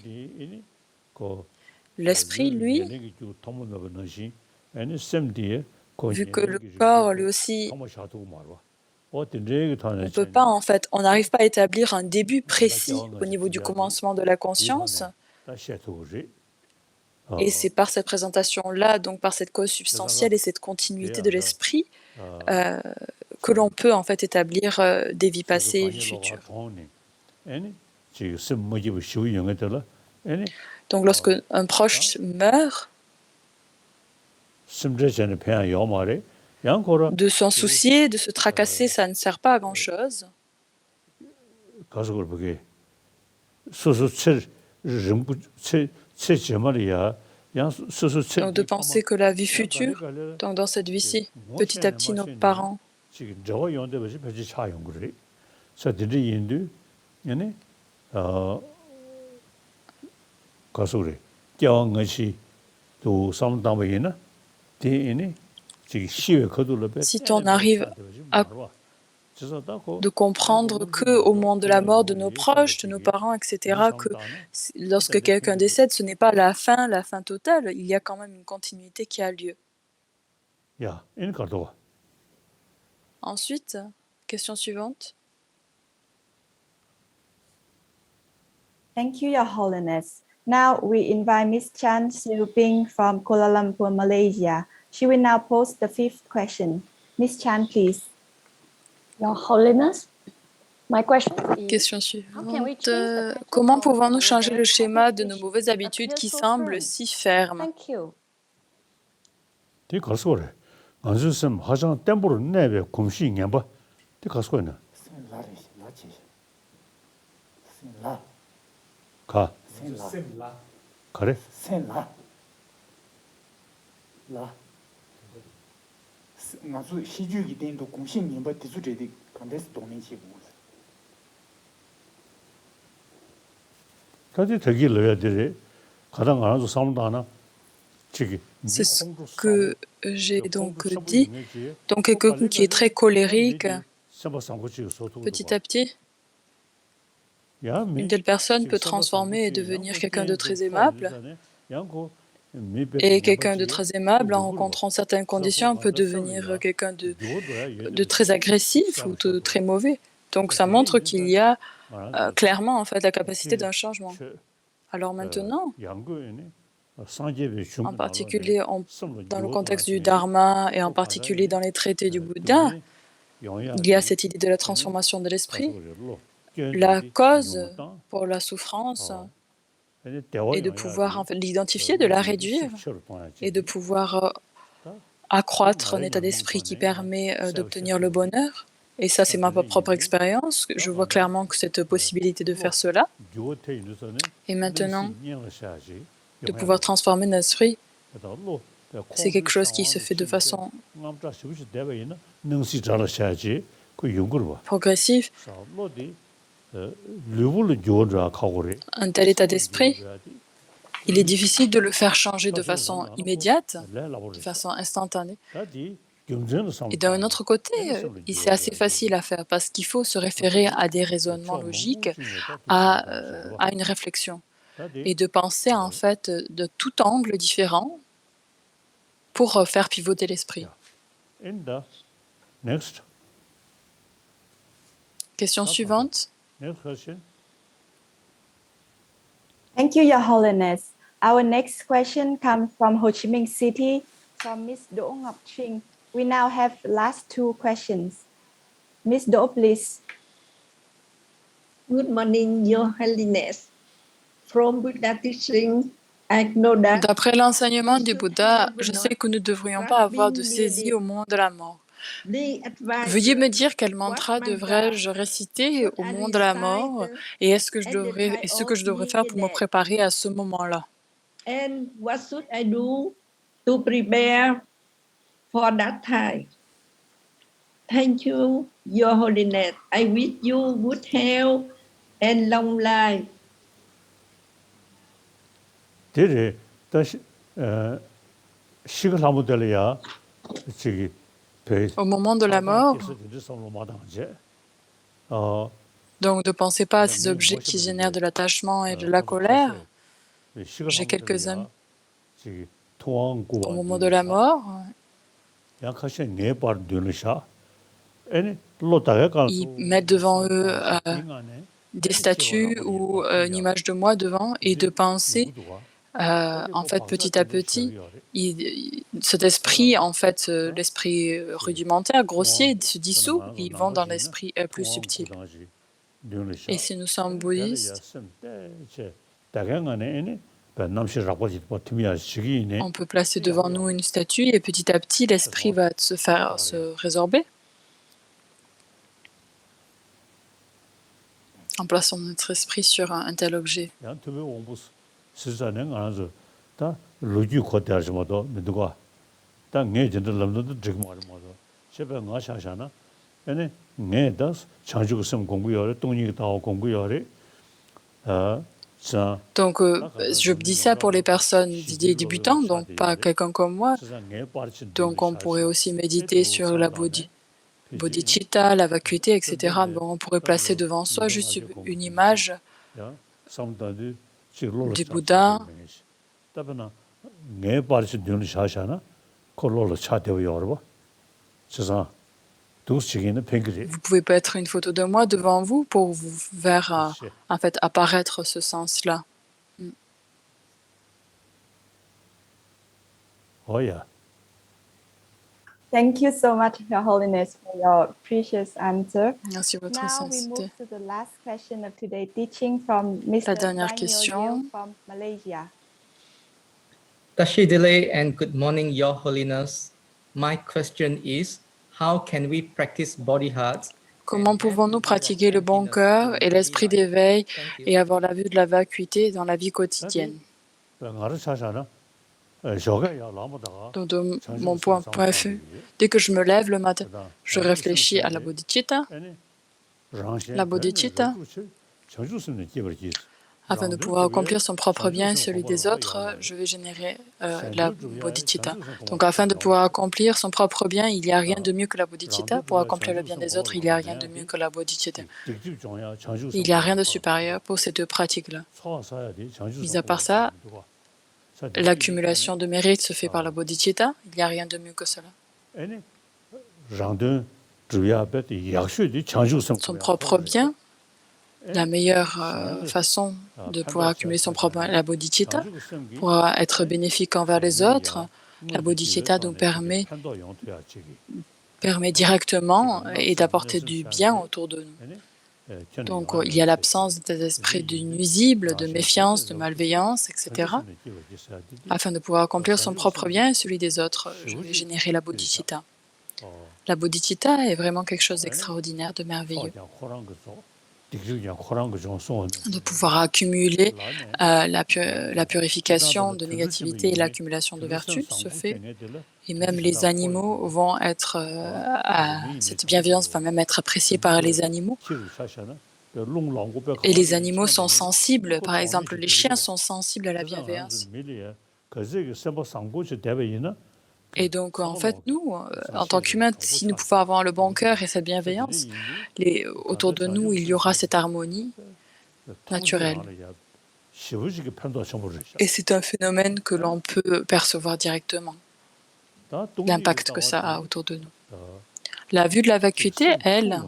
L'esprit, lui, vu que le corps, lui aussi, on ne peut pas, en fait, on n'arrive pas à établir un début précis au niveau du commencement de la conscience. Et c'est par cette présentation-là, donc par cette cause substantielle et cette continuité de l'esprit, que l'on peut, en fait, établir des vies passées et vies futures. Donc, lorsque un proche meurt, de s'en soucier, de se tracasser, ça ne sert pas à grand-chose. Donc de penser que la vie future, donc dans cette vie-ci, petit à petit, nos parents si on arrive à de comprendre qu'au moment de la mort de nos proches, de nos parents, etc., que lorsque quelqu'un décède, ce n'est pas la fin totale, il y a quand même une continuité qui a lieu. Ensuite, question suivante. Thank you, Your Holiness. Now we invite Ms. Chan Siu-ping from Kuala Lumpur, Malaysia. She will now pose the fifth question. Ms. Chan, please. Your Holiness, my question is, Question suivante. Comment pouvons-nous changer le schéma de nos mauvaises habitudes qui semblent si fermes? Thank you. C'est ce que j'ai donc dit. Donc quelqu'un qui est très colérique, petit à petit, une telle personne peut transformer et devenir quelqu'un de très aimable. Et quelqu'un de très aimable, en rencontrant certaines conditions, peut devenir quelqu'un de très agressif ou de très mauvais. Donc ça montre qu'il y a clairement en fait la capacité d'un changement. Alors maintenant, en particulier dans le contexte du Dharma et en particulier dans les traités du Bouddha, il y a cette idée de la transformation de l'esprit. La cause pour la souffrance est de pouvoir en fait, l'identifier, de la réduire et de pouvoir accroître un état d'esprit qui permet d'obtenir le bonheur. Et ça, c'est ma propre expérience. Je vois clairement que cette possibilité de faire cela. Et maintenant, de pouvoir transformer notre esprit, c'est quelque chose qui se fait de façon progressive. Un tel état d'esprit, il est difficile de le faire changer de façon immédiate, de façon instantanée. Et d'un autre côté, c'est assez facile à faire parce qu'il faut se référer à des raisonnements logiques, à une réflexion et de penser en fait de tout angle différent pour faire pivoter l'esprit. Question suivante. Thank you, Your Holiness. Our next question comes from Ho Chi Minh City, from Ms. Do Ngọc Trinh. We now have the last two questions. Ms. Do, please. Good morning, Your Holiness. From Buddha teaching, I know that D'après l'enseignement du Bouddha, je sais que nous ne devrions pas avoir de saisie au moment de la mort. Veuillez me dire quel mantra devrais-je réciter au moment de la mort et ce que je devrais faire pour me préparer à ce moment-là. And what should I do to prepare for that time. Thank you, Your Holiness. I wish you good health and long life. 대리 다시 시글하모델이야 저기 Au moment de la mort, donc ne pensez pas à ces objets qui génèrent de l'attachement et de la colère. J'ai quelques amis. Au moment de la mort, ils mettent devant eux des statues ou une image de moi devant et de penser, en fait, petit à petit, cet esprit, en fait, l'esprit rudimentaire, grossier, se dissout, ils vont dans l'esprit plus subtil. Et si nous sommes bouddhistes, on peut placer devant nous une statue et petit à petit, l'esprit va se résorber en plaçant notre esprit sur un tel objet. Donc, je dis ça pour les personnes des débutants, donc pas quelqu'un comme moi. Donc, on pourrait aussi méditer sur la bodhicitta, la vacuité, etc. Bon, on pourrait placer devant soi juste une image du Bouddha. Vous pouvez mettre une photo de moi devant vous pour vous faire en fait apparaître ce sens-là. Oh yeah. Thank you so much, Your Holiness, for your precious answer. Merci votre Now we sainteté. move to the last question of today's teaching from Mr. La dernière Daniel question. Yeo from Malaysia. Tashidele and good morning, Your Holiness. My question is, how can we practice bodhidharma? Comment pouvons-nous pratiquer le bon cœur et l'esprit d'éveil et avoir la vue de la vacuité dans la vie quotidienne? Donc, de mon point de vue, dès que je me lève le matin, je réfléchis à la bodhicitta. La bodhicitta, afin de pouvoir accomplir son propre bien et celui des autres, je vais générer la bodhicitta. Donc, afin de pouvoir accomplir son propre bien, il n'y a rien de mieux que la bodhicitta. Pour accomplir le bien des autres, il n'y a rien de mieux que la bodhicitta. Il n'y a rien de supérieur pour ces deux pratiques-là. Mis à part ça, l'accumulation de mérite se fait par la bodhicitta. Il n'y a rien de mieux que cela. Son propre bien, la meilleure façon de pouvoir accumuler son propre bien, la bodhicitta, pour être bénéfique envers les autres, la bodhicitta nous permet directement et d'apporter du bien autour de nous. Donc, il y a l'absence des esprits du nuisible, de méfiance, de malveillance, etc. Afin de pouvoir accomplir son propre bien et celui des autres, je vais générer la bodhicitta. La bodhicitta est vraiment quelque chose d'extraordinaire, de merveilleux. De pouvoir accumuler la purification de négativité et l'accumulation de vertu se fait. Et même les animaux vont être, cette bienveillance va même être appréciée par les animaux. Et les animaux sont sensibles, par exemple les chiens sont sensibles à la bienveillance. Et donc, en fait, nous, en tant qu'humains, si nous pouvons avoir le bon cœur et cette bienveillance, autour de nous, il y aura cette harmonie naturelle. Et c'est un phénomène que l'on peut percevoir directement, l'impact que ça a autour de nous. La vue de la vacuité, elle,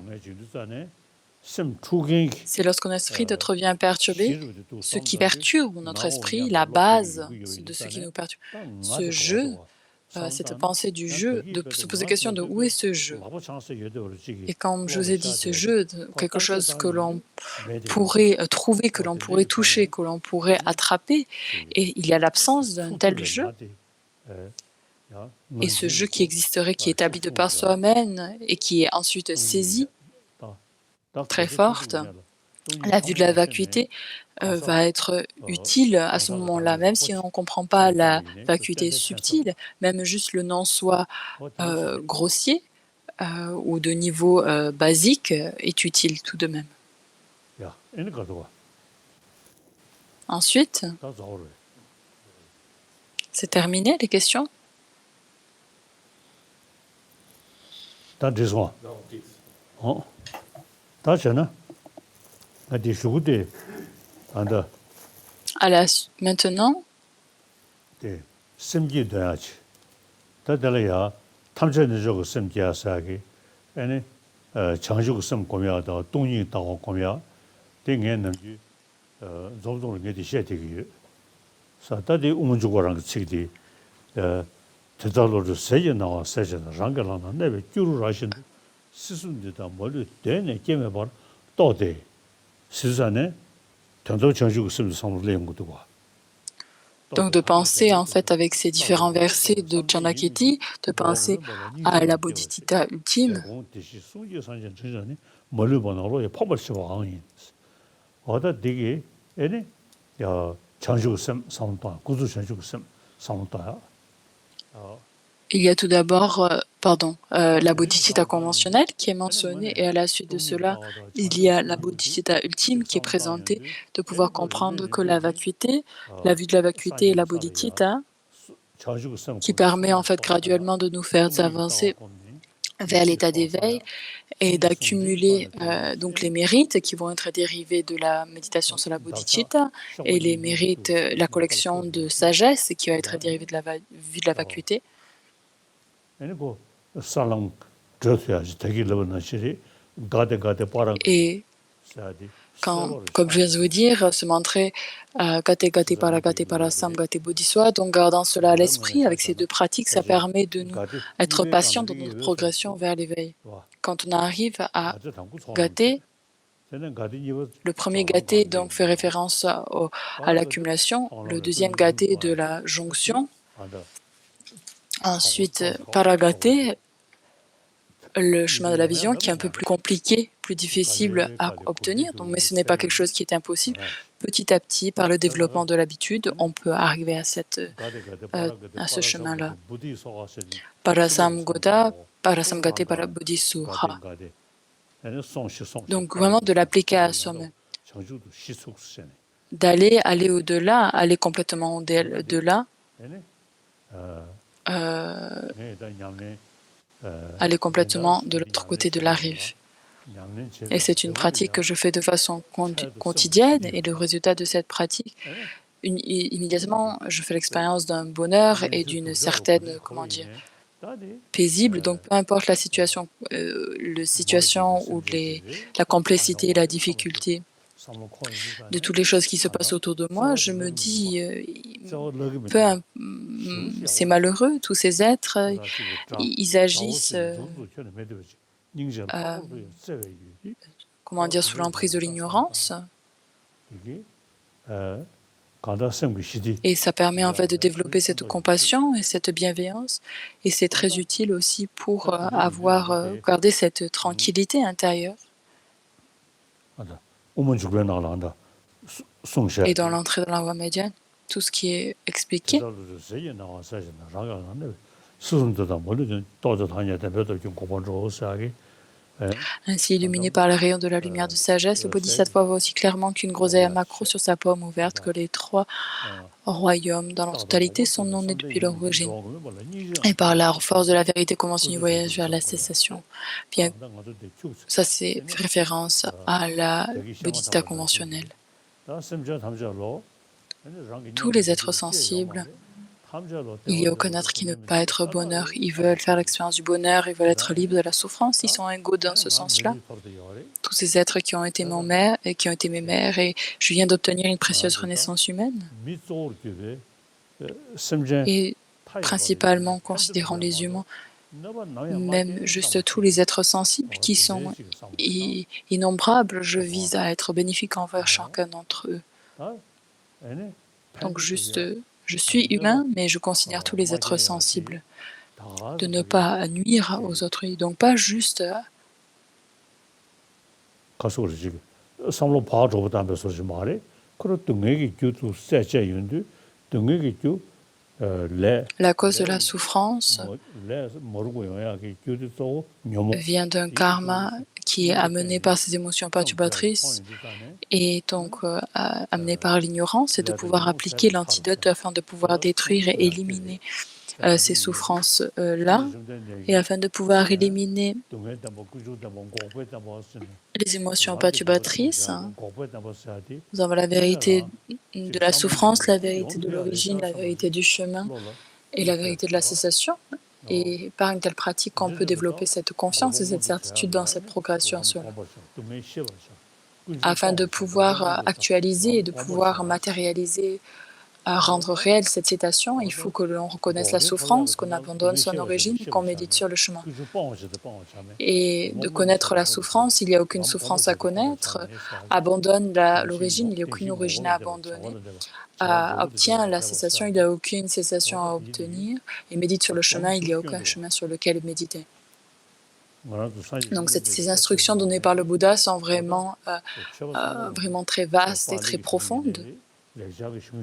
c'est lorsque notre esprit devient perturbé, ce qui perturbe notre esprit, la base de ce qui nous perturbe. Ce jeu, cette pensée du jeu, de se poser la question de où est ce jeu. Et comme je vous ai dit, ce jeu, quelque chose que l'on pourrait trouver, que l'on pourrait toucher, que l'on pourrait attraper, et il y a l'absence d'un tel jeu. Et ce jeu qui existerait, qui est établi de par soi-même et qui est ensuite saisi, très forte, La vue de la vacuité va être utile à ce moment-là, même si on ne comprend pas la vacuité subtile, même juste le non-soi grossier ou de niveau basique est utile tout de même. Ensuite, c'est terminé les questions? Maintenant, donc de penser en fait avec ces différents versets de Janaketi, de penser à la bodhicitta ultime, il y a tout d'abord la bodhicitta conventionnelle qui est mentionnée et à la suite de cela, il y a la bodhicitta ultime qui est présentée, de pouvoir comprendre que la vacuité, la vue de la vacuité et la bodhicitta qui permet en fait graduellement de nous faire avancer vers l'état d'éveil et d'accumuler donc les mérites qui vont être dérivés de la méditation sur la bodhicitta et les mérites, la collection de sagesse qui va être dérivée de la vue de la vacuité. Et quand, comme je viens de vous dire, se montrer Gate Gate Parasam Gate Bodhiswa, donc gardant cela à l'esprit, avec ces deux pratiques, ça permet de nous être patients dans notre progression vers l'éveil. Quand on arrive à Gate, le premier Gate donc fait référence à l'accumulation, le deuxième Gate de la jonction, ensuite Paragate, le chemin de la vision qui est un peu plus compliqué, plus difficile à obtenir, donc, mais ce n'est pas quelque chose qui est impossible. Petit à petit, par le développement de l'habitude, on peut arriver à ce chemin-là. Parasam Goda, Parasam Gate Parabodhisuha. Donc vraiment de l'appliquer à soi-même. Aller au-delà, aller complètement au-delà. Aller complètement de l'autre côté de la rive. Et c'est une pratique que je fais de façon quotidienne et le résultat de cette pratique, immédiatement, je fais l'expérience d'un bonheur et d'une certaine, paisible. Donc, peu importe la situation ou la complexité et la difficulté de toutes les choses qui se passent autour de moi, je me dis, c'est malheureux, tous ces êtres, ils agissent, sous l'emprise de l'ignorance. Et ça permet en fait de développer cette compassion et cette bienveillance. Et c'est très utile aussi pour garder cette tranquillité intérieure. Et dans l'entrée dans la voie médiane, tout ce qui est expliqué, ainsi illuminé par les rayons de la lumière de sagesse, le Bodhisattva voit aussi clairement qu'une groseille à macro sur sa paume ouverte, que les trois royaumes dans leur totalité sont non nés depuis leur origine. Et par la force de la vérité commence une voyage vers la cessation. Bien, ça c'est référence à la Bodhicitta conventionnelle. Tous les êtres sensibles, il n'y a aucun être qui ne peut pas être bonheur. Ils veulent faire l'expérience du bonheur, ils veulent être libres de la souffrance, ils sont égaux dans ce sens-là. Tous ces êtres qui ont été mon mère et qui ont été mes mères, et je viens d'obtenir une précieuse renaissance humaine. Et principalement, considérant les humains, même juste tous les êtres sensibles qui sont innombrables, je vise à être bénéfique envers chacun d'entre eux. Donc juste, je suis humain, mais je considère tous les êtres sensibles, de ne pas nuire aux autres, donc pas juste 삼로 파조 담배 소지 말에 그런 등에게 교도 세제 윤도 등에게 교레 La cause de la souffrance 레 모르고 요야게 교도 묘모 vient d'un karma qui est amené par ces émotions perturbatrices et donc amené par l'ignorance, et de pouvoir appliquer l'antidote afin de pouvoir détruire et éliminer ces souffrances-là, et afin de pouvoir éliminer les émotions perturbatrices. Nous avons la vérité de la souffrance, la vérité de l'origine, la vérité du chemin et la vérité de la cessation. Et par une telle pratique, on peut développer cette confiance et cette certitude dans cette progression afin de pouvoir actualiser et de pouvoir matérialiser, rendre réelle cette citation. Il faut que l'on reconnaisse la souffrance, qu'on abandonne son origine, qu'on médite sur le chemin. Et de connaître la souffrance, il n'y a aucune souffrance à connaître. Abandonne l'origine, il n'y a aucune origine à abandonner. Obtient la cessation, il n'y a aucune cessation à obtenir. Et médite sur le chemin, il n'y a aucun chemin sur lequel méditer. Donc ces instructions données par le Bouddha sont vraiment, vraiment très vastes et très profondes.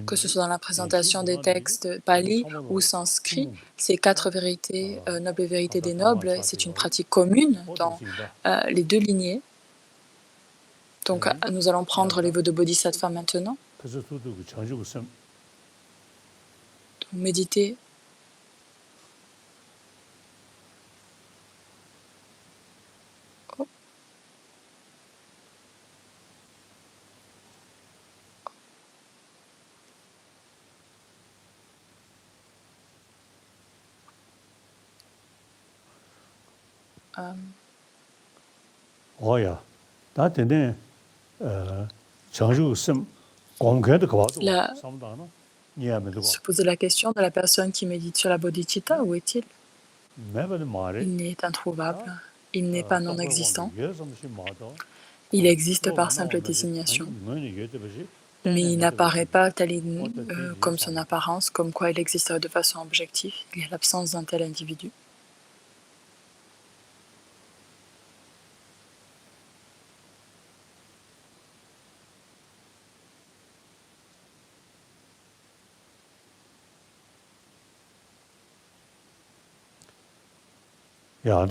Que ce soit dans la présentation des textes pali ou sanskrit, ces 4 vérités, nobles et vérités des nobles, c'est une pratique commune dans les 2 lignées. Donc nous allons prendre les vœux de Bodhisattva maintenant. Donc, méditer. Se poser la question de la personne qui médite sur la bodhicitta, où est-il? Il est introuvable, il n'est pas non existant, il existe par simple désignation, mais il n'apparaît pas comme son apparence, comme quoi il existerait de façon objective. Il y a l'absence d'un tel individu. Vous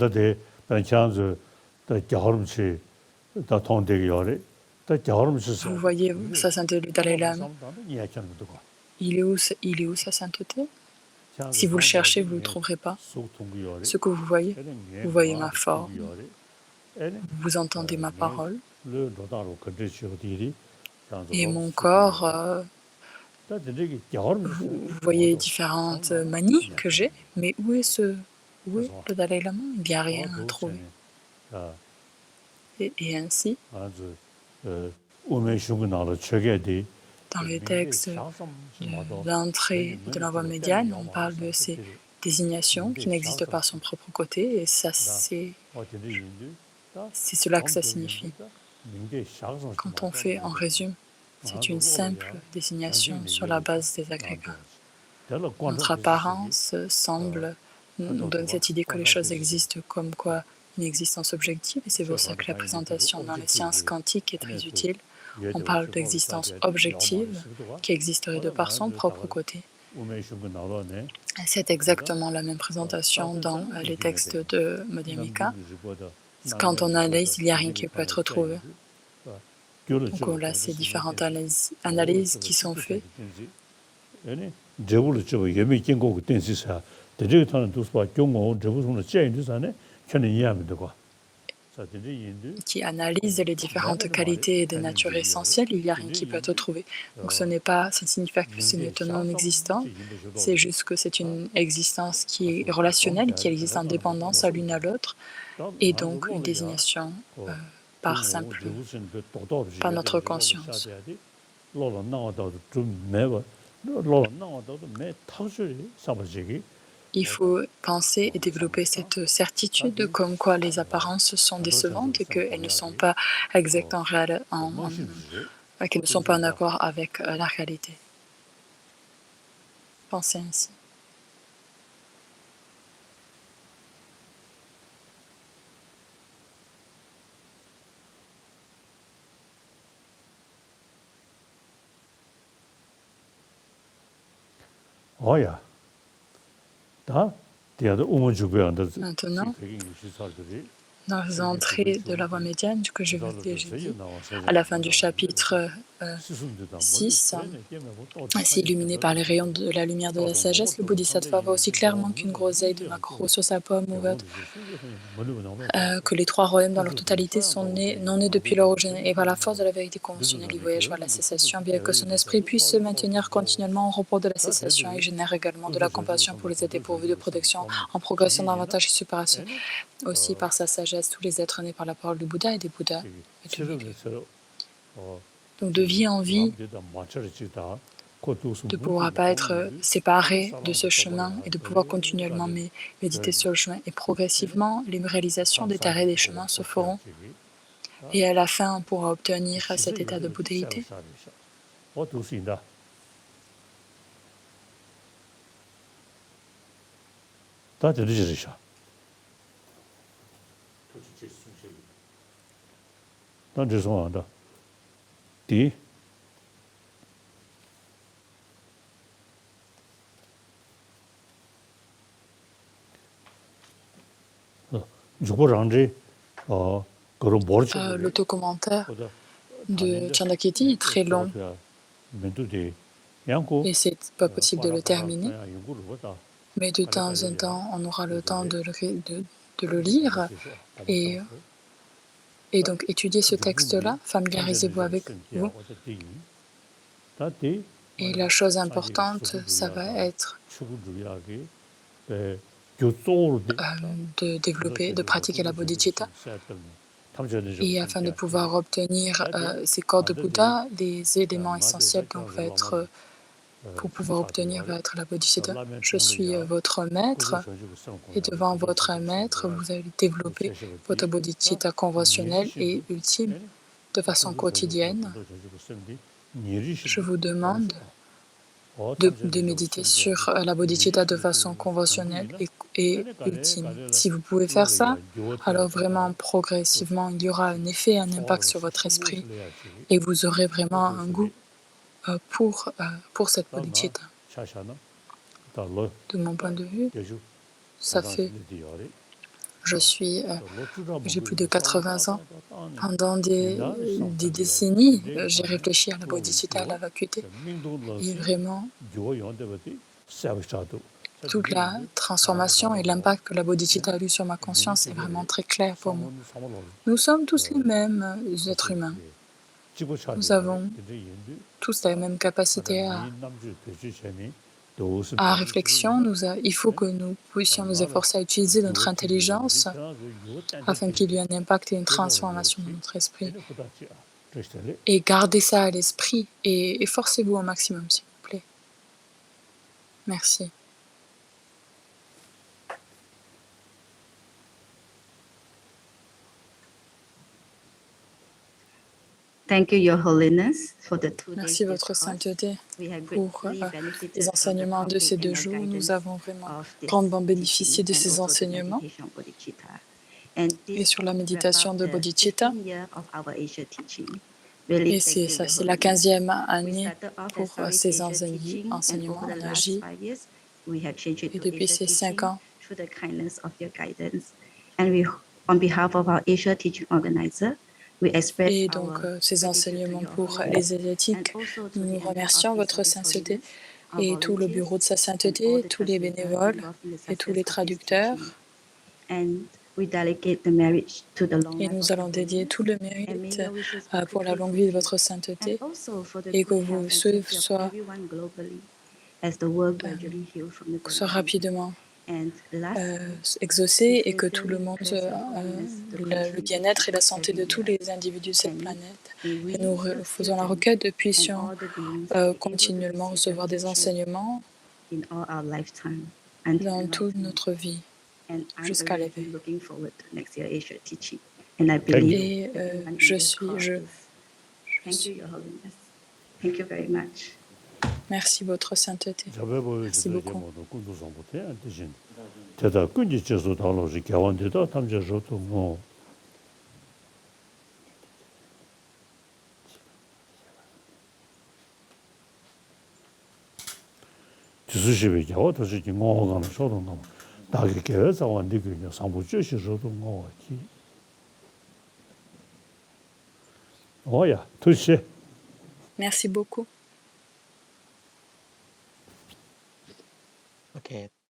voyez sa sainteté, le Dalai Lama. Il est où sa sainteté? Si vous le cherchez, vous ne le trouverez pas. Ce que vous voyez ma forme, vous entendez ma parole, et mon corps, vous voyez différentes manies que j'ai, mais où est le Dalai Lama? Il n'y a rien à trouver. Et ainsi, dans les textes de l'entrée de la voie médiane, on parle de ces désignations qui n'existent pas à son propre côté, et ça, c'est cela que ça signifie. Quand on fait en résumé, c'est une simple désignation sur la base des agrégats. Notre apparence semble nous donner cette idée que les choses existent comme quoi une existence objective, et c'est pour ça que la présentation dans les sciences quantiques est très utile. On parle d'existence objective qui existerait de par son propre côté. C'est exactement la même présentation dans les textes de Madhyamika. Quand on analyse, il n'y a rien qui peut être trouvé. Donc là, c'est différentes analyses qui sont faites. Qui analyse les différentes qualités de nature essentielle, il n'y a rien qui peut être trouvé. Donc ça ne signifie pas que ce n'est un non-existant, c'est juste que c'est une existence qui est relationnelle, qui existe en dépendance à l'une à l'autre, et donc une désignation par notre conscience. Il faut penser et développer cette certitude comme quoi les apparences sont décevantes et qu'elles ne sont pas exactes qu'elles ne sont pas en accord avec la réalité. Pensez ainsi. 어야. 다 대야도 오면 주변에 Maintenant, dans les entrées de la voie médiane que je vous ai dit, à la fin du chapitre 6, ainsi illuminé par les rayons de la lumière de la sagesse, le Bodhisattva voit aussi clairement qu'une groseille de maquereau sur sa pomme ouverte, que les trois royaumes dans leur totalité sont non nés depuis leur origine, et par la force de la vérité conventionnelle, il voyage vers la cessation, bien que son esprit puisse se maintenir continuellement au repos de la cessation. Il génère également de la compassion pour les êtres dépourvus de protection, en progressant davantage et supération. Aussi, par sa sagesse, tous les êtres nés par la parole du Bouddha et des Bouddhas. Donc, de vie en vie, de pouvoir pas être séparé de ce chemin et de pouvoir continuellement méditer sur le chemin. Et progressivement, les réalisations des tarés des chemins se feront. Et à la fin, on pourra obtenir cet état de bouddhéité. L'autocommentaire de Chandakirti est très long et c'est pas possible de le terminer, mais de temps en temps, on aura le temps de le lire et donc étudier ce texte-là, familiarisez-vous avec vous. Et la chose importante, ça va être de développer, de pratiquer la bodhicitta. Et afin de pouvoir obtenir ces corps de Bouddha, les éléments essentiels donc va être, pour pouvoir obtenir va être la bodhicitta. Je suis votre maître et devant votre maître, vous allez développer votre bodhicitta conventionnelle et ultime de façon quotidienne. Je vous demande de méditer sur la bodhicitta de façon conventionnelle et ultime. Si vous pouvez faire ça, alors vraiment progressivement, il y aura un effet, un impact sur votre esprit et vous aurez vraiment un goût pour cette bodhicitta. De mon point de vue, ça fait... J'ai plus de 80 ans. Pendant des décennies, j'ai réfléchi à la bodhicitta, à la vacuité. Et vraiment, toute la transformation et l'impact que la bodhicitta a eu sur ma conscience est vraiment très clair pour moi. Nous sommes tous les mêmes êtres humains. Nous avons tous la même capacité à réflexion. Il faut que nous puissions nous efforcer à utiliser notre intelligence afin qu'il y ait un impact et une transformation dans notre esprit. Et gardez ça à l'esprit et efforcez-vous au maximum, s'il vous plaît. Merci. Thank you, Your Holiness, for the 2 days. Merci, Votre Sainteté, pour les enseignements de ces 2 jours. Nous avons vraiment grandement bénéficié de ces enseignements et sur la méditation de bodhicitta. Et c'est la 15e année pour ces enseignements en Asie. Et depuis ces 5 ans, et donc ces enseignements pour les Asiatiques, nous remercions Votre Sainteté et tout le bureau de sa Sainteté, tous les bénévoles et tous les traducteurs. Et nous allons dédier tout le mérite pour la longue vie de Votre Sainteté et que vous soit rapidement exaucé et que tout le monde, le bien-être et la santé de tous les individus de cette planète. Et nous faisons la requête de puissions continuellement recevoir des enseignements dans toute notre vie jusqu'à l'éveil. Et je suis... Merci, Votre Sainteté. Merci beaucoup. 지수시베 겨우 다시 ngōgāna 쇼도 nō dāgi kēwē sāwa nīgī nyō sāmbu chūshī shōdō ngōgā jī. Oya, tushi. Merci beaucoup. Okay,